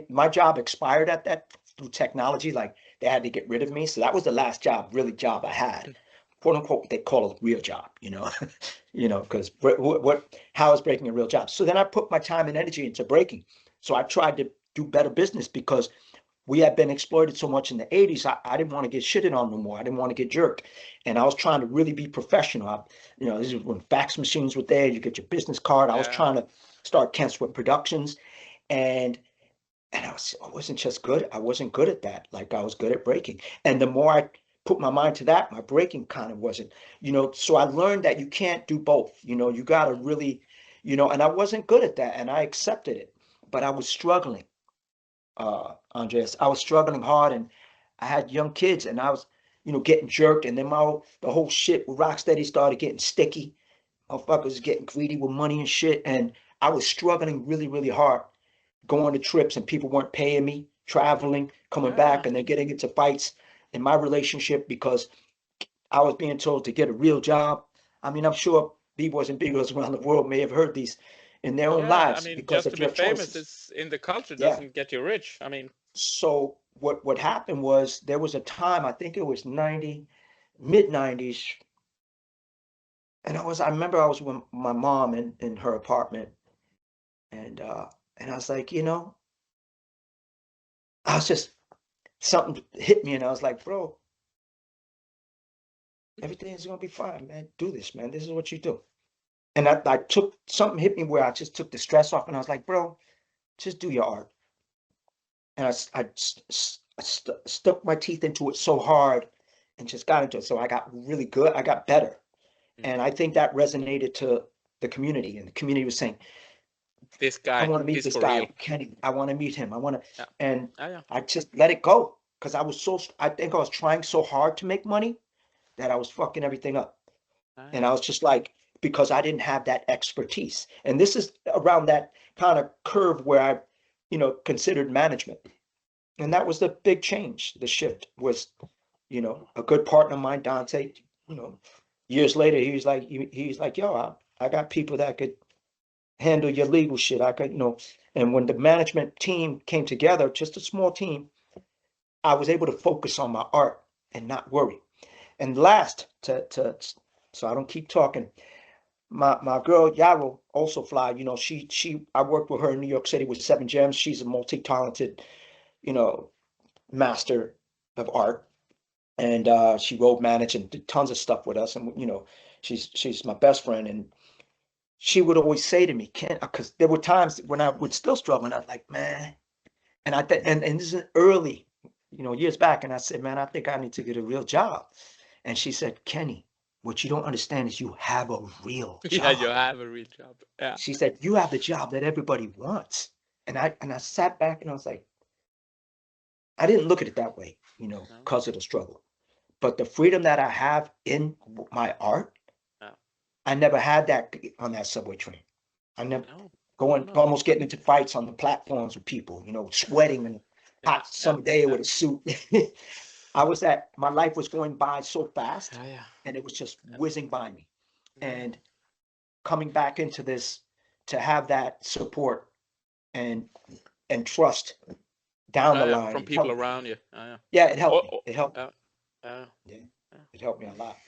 my job expired at that through technology, like they had to get rid of me. So that was the last job I had, quote unquote, they call it a real job, you know, because how is breaking a real job? So then I put my time and energy into breaking. So I tried to do better business because we had been exploited so much in the 80s. I didn't want to get shitted on no more. I didn't want to get jerked. And I was trying to really be professional. This is when fax machines were there, you get your business card. I was trying to start Kent's Productions. And I wasn't just good. I wasn't good at that. Like I was good at breaking. And the more I put my mind to that, my breaking kind of wasn't, so I learned that you can't do both. You got to really, and I wasn't good at that and I accepted it, but I was struggling. Andreas, I was struggling hard and I had young kids and I was, getting jerked. And then the whole shit with Rocksteady started getting sticky. Motherfuckers getting greedy with money and shit. And I was struggling really, really hard going to trips and people weren't paying me, traveling, coming back, and then getting into fights in my relationship because I was being told to get a real job. I mean, I'm sure B-boys and B-girls around the world may have heard these in their own Yeah, I lives mean, because just of to be your famous choices. is in the culture Yeah. doesn't get you rich. I mean, So what happened was there was a time, I think it was mid 90s, and I remember I was with my mom in her apartment, and I was like, I was just something hit me, and I was like, bro, everything's gonna be fine, man. Do this, man. This is what you do. And I took something hit me where I just took the stress off, and I was like, bro, just do your art. And stuck my teeth into it so hard, and just got into it. So I got really good. I got better, and I think that resonated to the community, and the community was saying, this I guy, want to meet he's this for real. guy, Kenny. I want to meet him. I want to, Yeah. and Yeah. I just let it go because I think I was trying so hard to make money that I was fucking everything up. And I was just like, because I didn't have that expertise. And this is around that kind of curve where I, considered management. And that was the big change. The shift was, a good partner of mine, Dante, years later, he was like, yo, I got people that could handle your legal shit. I could, and when the management team came together, just a small team, I was able to focus on my art and not worry. And last, so I don't keep talking, my girl Yaro also fly. She I worked with her in New York City with Seven Gems. She's a multi-talented, you know, master of art, and she road managed and did tons of stuff with us. And she's my best friend, and she would always say to me, "Ken," because there were times when I would still struggle, and I was like, "Man," and and this is early, years back, and I said, "Man, I think I need to get a real job." And she said, "Kenny, what you don't understand is you have a real Yeah, you job." have a real job. Yeah. She said, "You have the job that everybody wants." And I sat back and I was like, I didn't look at it that way, No. because of the struggle. But the freedom that I have in my art, Yeah. I never had that on that subway train. I never No. going No. almost getting into fights on the platforms with people, sweating and Yeah. hot summer day with a suit. My life was going by so fast Yeah. and it was just whizzing by me. Yeah. And coming back into this to have that support and trust down the line. From It people helped me. around you. Yeah. Yeah, it helped Oh, me. oh, It helped me. yeah. Yeah. Yeah, Yeah. it helped me a lot.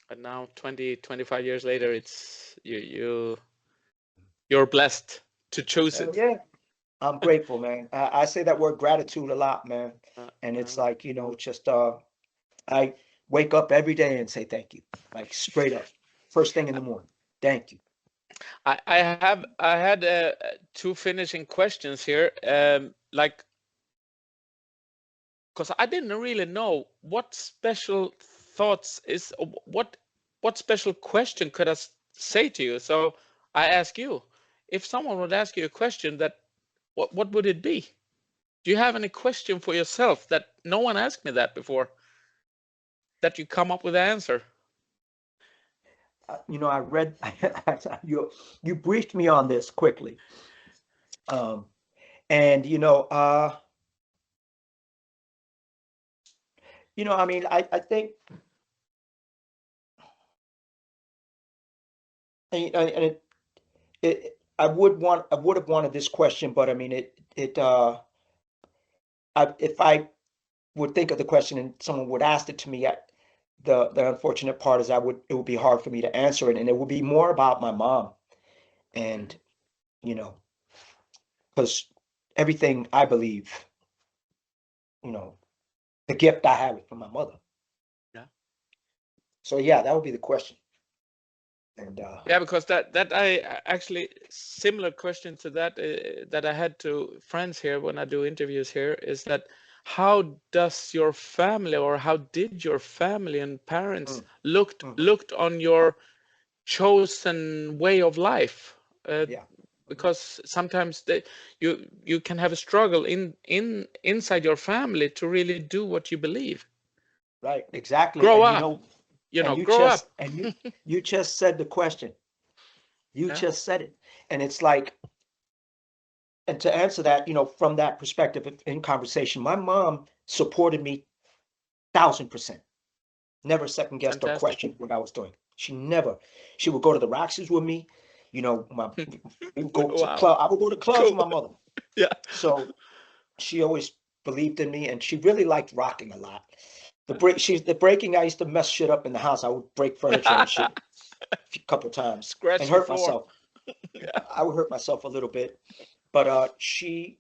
And now 25 years later, it's you're blessed to choose Hell it. yeah. I'm grateful, man. I say that word gratitude a lot, man. And it's Uh, like, just I wake up every day and say thank you. Like straight up. First thing in the morning. Thank you. I had two finishing questions here. Like, because I didn't really know what special thoughts is what special question could I say to you. So I ask you, if someone would ask you a question, that what would it be? Do you have any question for yourself that no one asked me that before, that you come up with the answer? I read you briefed me on this quickly. And I mean, I think, and I would have wanted this question, but I mean, if I would think of the question and someone would ask it to me, the unfortunate part is it would be hard for me to answer it, and it would be more about my mom, and you know, because everything I believe, you know, the gift I have it from my mother. Yeah. So yeah, that would be the question. And Yeah, because that I actually similar question to that that I had to friends here when I do interviews here is that how does your family or how did your family and parents looked on your chosen way of life? Yeah. Because sometimes you can have a struggle inside your family to really do what you believe. Right, exactly. Grow And up, grow up. you just said the question. You Yeah. just said it. And it's like, and to answer that, from that perspective in conversation, my mom supported me 1,000%. Never second guessed or Fantastic. questioned what I was doing. She would go to the Roxy's with me. We would go to Wow. club. I would go to clubs with Cool. my mother. Yeah. So she always believed in me, and she really liked rocking a lot. The breaking, I used to mess shit up in the house. I would break furniture and shit a couple times and Scratch the hurt floor. myself. Yeah. I would hurt myself a little bit, but she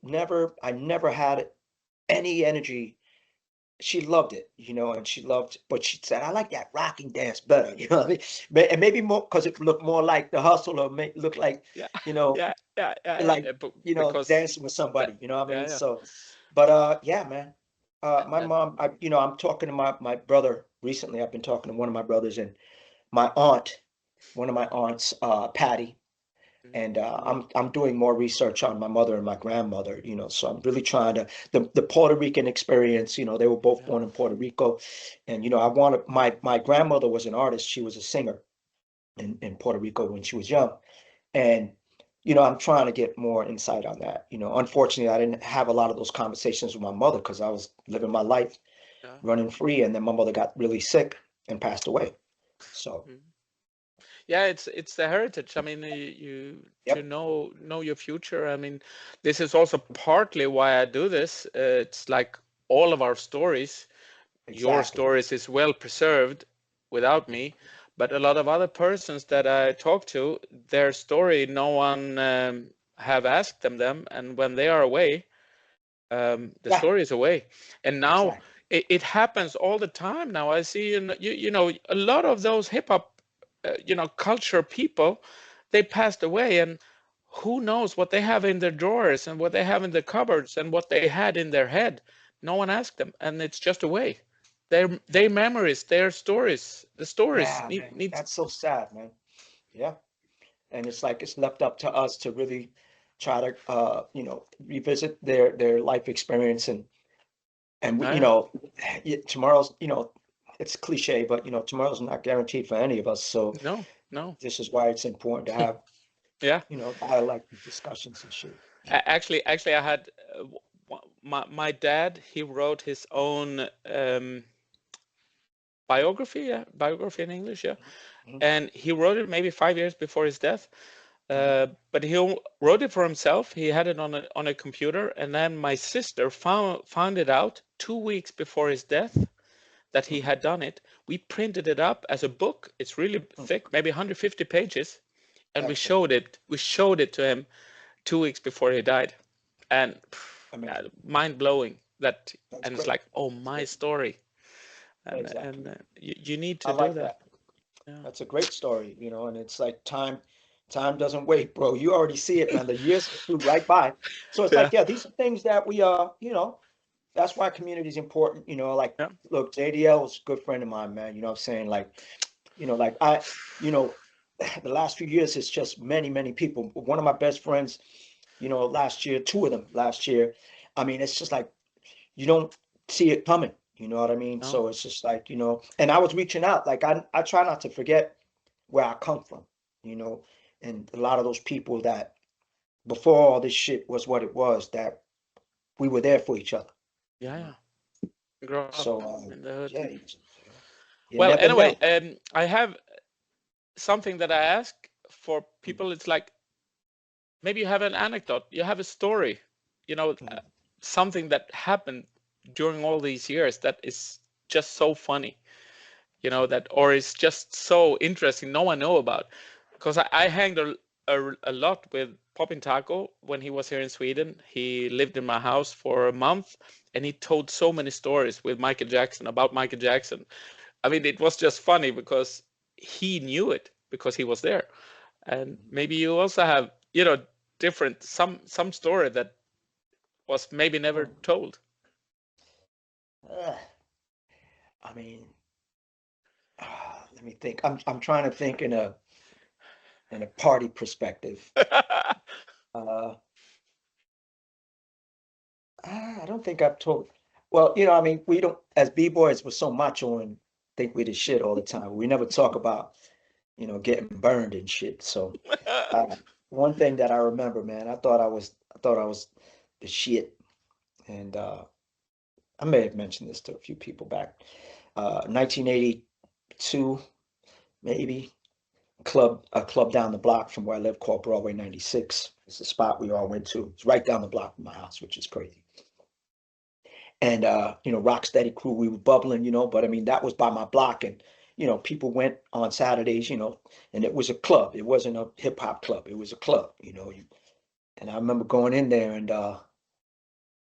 never, I never had any energy. She loved it, and but she said, I like that rocking dance better, what I mean? And maybe more because it looked more like the hustle, or look like, Yeah. you know, Yeah. Yeah. Yeah. like, Because dancing with that, somebody, what I yeah, mean? yeah. So, but yeah, man, my That, mom, I'm talking to my brother recently. I've been talking to one of my brothers, and my aunt, one of my aunts, Patty, and I'm doing more research on my mother and my grandmother, so I'm really trying to the Puerto Rican experience. They were both yeah. born in Puerto Rico, and I wanted my grandmother was an artist. She was a singer in Puerto Rico when she was young, and I'm trying to get more insight on that. Unfortunately, I didn't have a lot of those conversations with my mother because I was living my life Yeah. running free, and then my mother got really sick and passed away. So, Mm. Yeah, it's the heritage. I mean, you to yep, know your future. I mean, this is also partly why I do this. It's like all of our stories. Your exactly. stories is well preserved without me, but a lot of other persons that I talk to, their story, no one have asked them, and when they are away, the Yeah, story is away. And now exactly. it happens all the time. Now I see, a lot of those hip hop, culture people, they passed away, and who knows what they have in their drawers and what they have in the cupboards and what they had in their head. No one asked them, and it's just away. Their memories, their stories, the stories Yeah, man, needs. that's so sad, man. Yeah. And it's like it's left up to us to really try to revisit their life experience, and Oh, yeah. tomorrow's, it's cliche, but tomorrow's not guaranteed for any of us. So No, no. this is why it's important to have Yeah. dialogue and discussions and shit. Actually, I had my dad. He wrote his own biography, yeah, biography in English, yeah, Mhm, and he wrote it maybe 5 years before his death. mhm, But he wrote it for himself. He had it on a computer, and then my sister found it out 2 weeks before his death that he mhm, had done it. We printed it up as a book. It's really mhm. thick, maybe 150 pages, and we Excellent. showed it. We showed it to him 2 weeks before he died, and yeah, Amazing. mind blowing. That That's and it's great. like, oh, That's my great. story, Exactly. and you need I to do like that. that. Yeah. That's a great story, and it's like time doesn't wait, bro. You already see it, man. The years flew right by. So it's Yeah. like, yeah, these are things that we that's why community is important. Like, Yeah. look, JDL is a good friend of mine, man. You know what I'm saying? Like you know, the last few years it's just many, many people. One of my best friends, last year, two of them last year. I mean, it's just like you don't see it coming. You know what I mean? No. So it's just like, and I was reaching out. Like I try not to forget where I come from, you know, and a lot of those people that before all this shit was what it was, that we were there for each other. Yeah. Grow up So in the hood. yeah, you Well, never anyway, know. I have something that I ask for people. It's like maybe you have an anecdote, you have a story, something that happened during all these years that is just so funny, that, or is just so interesting, no one know about. Because I hanged a lot with Poppin Taco when he was here in Sweden. He lived in my house for a month, and he told so many stories with Michael Jackson, about Michael Jackson. I mean, it was just funny because he knew it because he was there. And maybe you also have, different, some story that was maybe never told. I mean, let me think. I'm trying to think in a party perspective. Uh, I don't think I've told. Well, I mean, we don't, as b-boys, we're so macho and think we the shit all the time. We never talk about, getting burned and shit. So, one thing that I remember, man, I thought I was the shit, and I may have mentioned this to a few people back. 1982, maybe. A club down the block from where I live called Broadway 96. It's the spot we all went to. It's right down the block from my house, which is crazy. And Rocksteady crew, we were bubbling, but I mean that was by my block, and people went on Saturdays, and it was a club. It wasn't a hip hop club. It was a club, and I remember going in there, and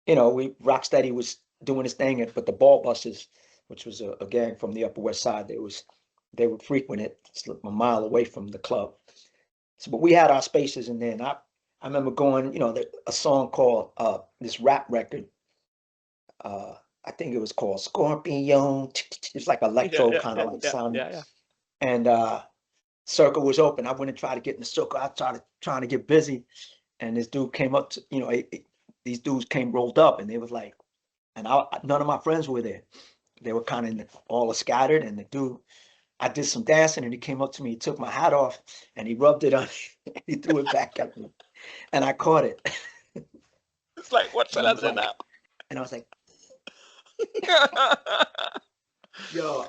we Rocksteady was doing his thing, but the Ball Busters, which was a gang from the Upper West Side, they would frequent it. It's like a mile away from the club. So, but we had our spaces in there, and I remember going, a song called this rap record. I think it was called Scorpion. It's like Yeah, electro yeah, kind yeah, of like yeah, sound. yeah, yeah. And circle was open. I went and tried to get in the circle. I started trying to get busy, and this dude came up to, these dudes came rolled up, and they was like, and none of my friends were there. They were kind of all scattered, and the dude, I did some dancing, and he came up to me, he took my hat off, and he rubbed it on, he threw it back at me, and I caught it. It's like, what And shall I I was do like, now? yo,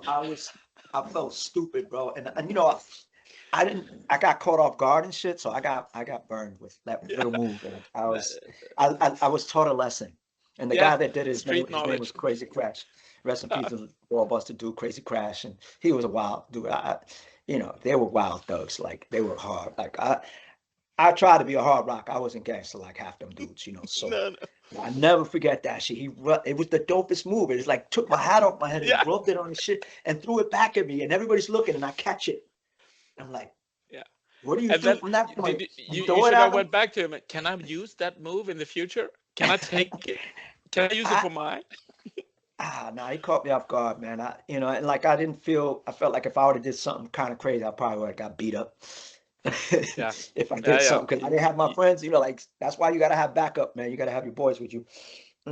I felt stupid, bro. And I got caught off guard and shit, so I got burned with that Yeah, little move. And I that- was, I was taught a lesson. And the yeah, guy that did it, street his name was knowledge. Crazy Crash. Rest in peace, the ball buster dude, Crazy Crash, and he was a wild dude. They were wild thugs, like they were hard. Like I tried to be a hard rock. I wasn't gangster like half them dudes, so. No, no. I never forget that shit. It was the dopest move. It's like took my hat off my head and Yeah, rubbed it on his shit and threw it back at me. And everybody's looking and I catch it. I'm like, yeah. what do you And do then from that did point? you, You you throw it should at have him? went back to him. Can I use that move in the future? Can I take it? Can I use it I for mine? nah, he caught me off guard, man. And like I felt like if I would have did something kind of crazy, I probably would have got beat up. Yeah, If I yeah, did yeah. something, because I didn't have my friends, like that's why you gotta have backup, man. You gotta have your boys with you,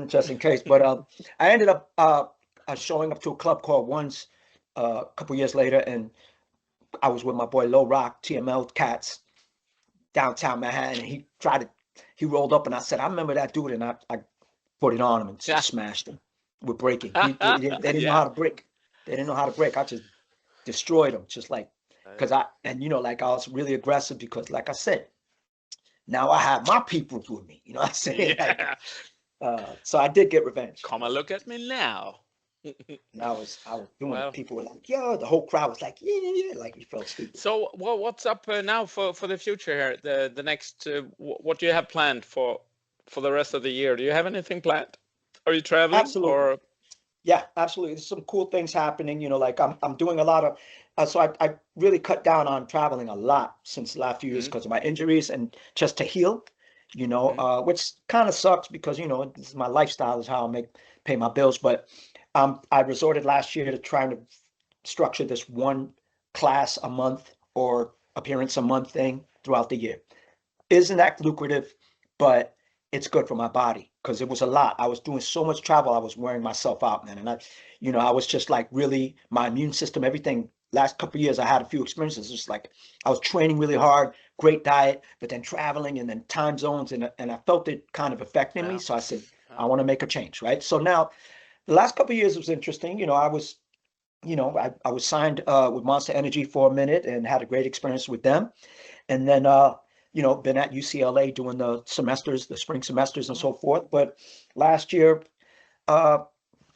just in case. But I ended up showing up to a club called Once a couple years later, and I was with my boy Low Rock, TML Cats, downtown Manhattan, and he rolled up, and I said, I remember that dude, and I put it on him and Yeah, just smashed him with breaking. They didn't know yeah. how to break. They didn't know how to break. I just destroyed them, just like, because like I was really aggressive because, like I said, now I have my peoples with me. You know what I'm saying? Like, Yeah. so I did get revenge. Come and look at me now. And I was doing it. Well, People were like, yo, the whole crowd was like, yeah, yeah, yeah. Like, you felt stupid. so what's up now for the future here? The next what do you have planned for the rest of the year? Do you have anything planned? Are you traveling Absolutely. or? Yeah, absolutely. There's some cool things happening. Like I'm doing a lot of, so I really cut down on traveling a lot since the last few years Mm, because of my injuries and just to heal, mm, which kind of sucks because, this is my lifestyle is how I pay my bills. But I resorted last year to trying to structure this one class a month or appearance a month thing throughout the year. Isn't that lucrative? But it's good for my body because it was a lot. I was doing so much travel, I was wearing myself out, man. And I was just like really my immune system, everything last couple of years, I had a few experiences. Just like I was training really hard, great diet, but then traveling and then time zones, and I felt it kind of affecting me. So I said, I want to make a change, right? So now, the last couple of years was interesting. I was, I was signed with Monster Energy for a minute and had a great experience with them, and then been at UCLA doing the semesters, the spring semesters, and so forth. But last year,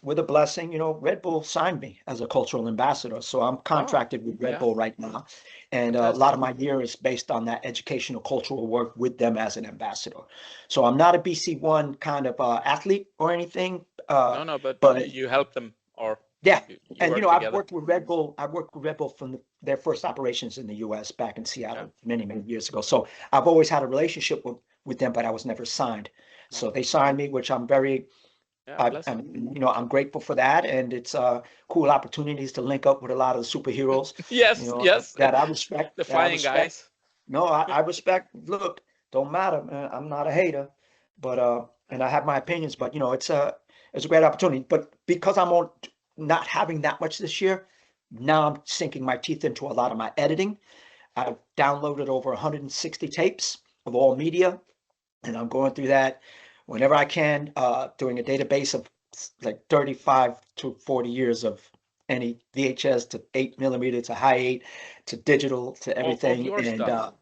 with a blessing, Red Bull signed me as a cultural ambassador. So I'm contracted with Red Bull right now. And a lot of my year is based on that educational, cultural work with them as an ambassador. So I'm not a BC1 kind of athlete or anything. No, but you help them, or yeah. you And, work I've together. worked with Red Bull. I worked with Red Bull from their first operations in the US back in Seattle many, many years ago. So I've always had a relationship with them, but I was never signed. So they signed me, which I'm very I'm grateful for that, and it's cool opportunities to link up with a lot of the superheroes. Yes. That I respect. The flying guys. No, I respect. Look, don't matter, man. I'm not a hater, but and I have my opinions, but it's a great opportunity. But because I'm on not having that much this year, now I'm sinking my teeth into a lot of my editing. I've downloaded over 160 tapes of all media, and I'm going through that whenever I can, doing a database of like 35 to 40 years of any VHS to 8mm to high 8 to digital to everything. Of your And stuff.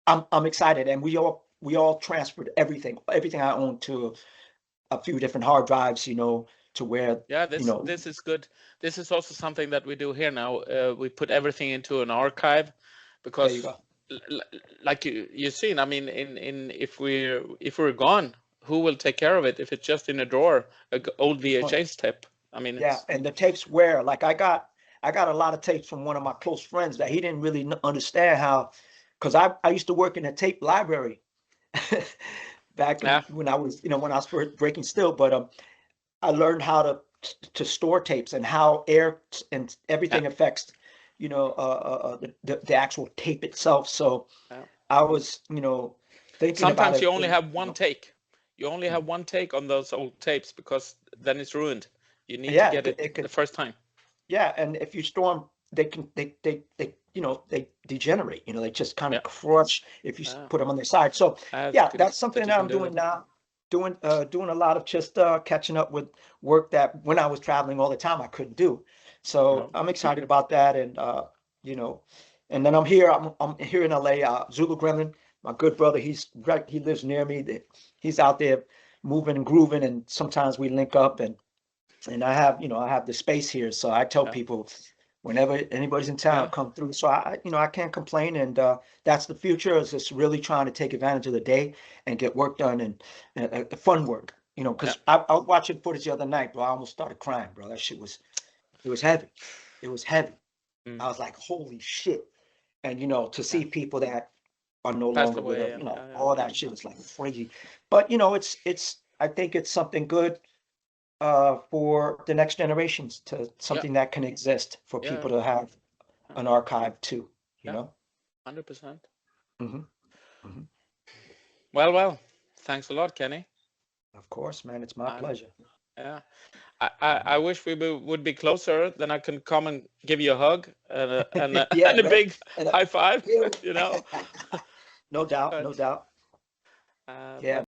I'm excited. And we all transferred everything I own to a few different hard drives, to where this is good. This is also something that we do here now. We put everything into an archive, because there you go. like you've seen, I mean, in if we're gone, who will take care of it if it's just in a drawer, an old VHS tape? I mean, yeah, and the tapes where, like, I got a lot of tapes from one of my close friends that he didn't really understand how, because I used to work in a tape library back when I was first breaking still, but I learned how to store tapes and how air and everything affects the actual tape itself. So I was thinking sometimes about it. You only have one take. You only have one take on those old tapes, because then it's ruined. You need to get it the first time. Yeah, and if you store them, they degenerate. They just kind of crush if you put them on their side. So that's something that I'm doing now. Doing a lot of just catching up with work that when I was traveling all the time I couldn't do. So I'm excited about that, and and then I'm here in LA. Zulu Gremlin, my good brother, he lives near me. He's out there moving and grooving, and sometimes we link up, and I have the space here, so I tell people whenever anybody's in town, come through. So I can't complain, and that's the future, is just really trying to take advantage of the day and get work done, and the fun work, because I was watching footage the other night, bro. I almost started crying, bro. That shit was heavy. It was heavy. I was like, holy shit. And to see people that are no longer with us, all that shit is like crazy. But I think it's something good for the next generations, to something that can exist for people to have an archive too, 100%. Mm-hmm. Well, thanks a lot, Kenny. Of course, man, it's my pleasure. Yeah, I wish we would be closer, then I can come and give you a hug and a big high five, No doubt. Yeah.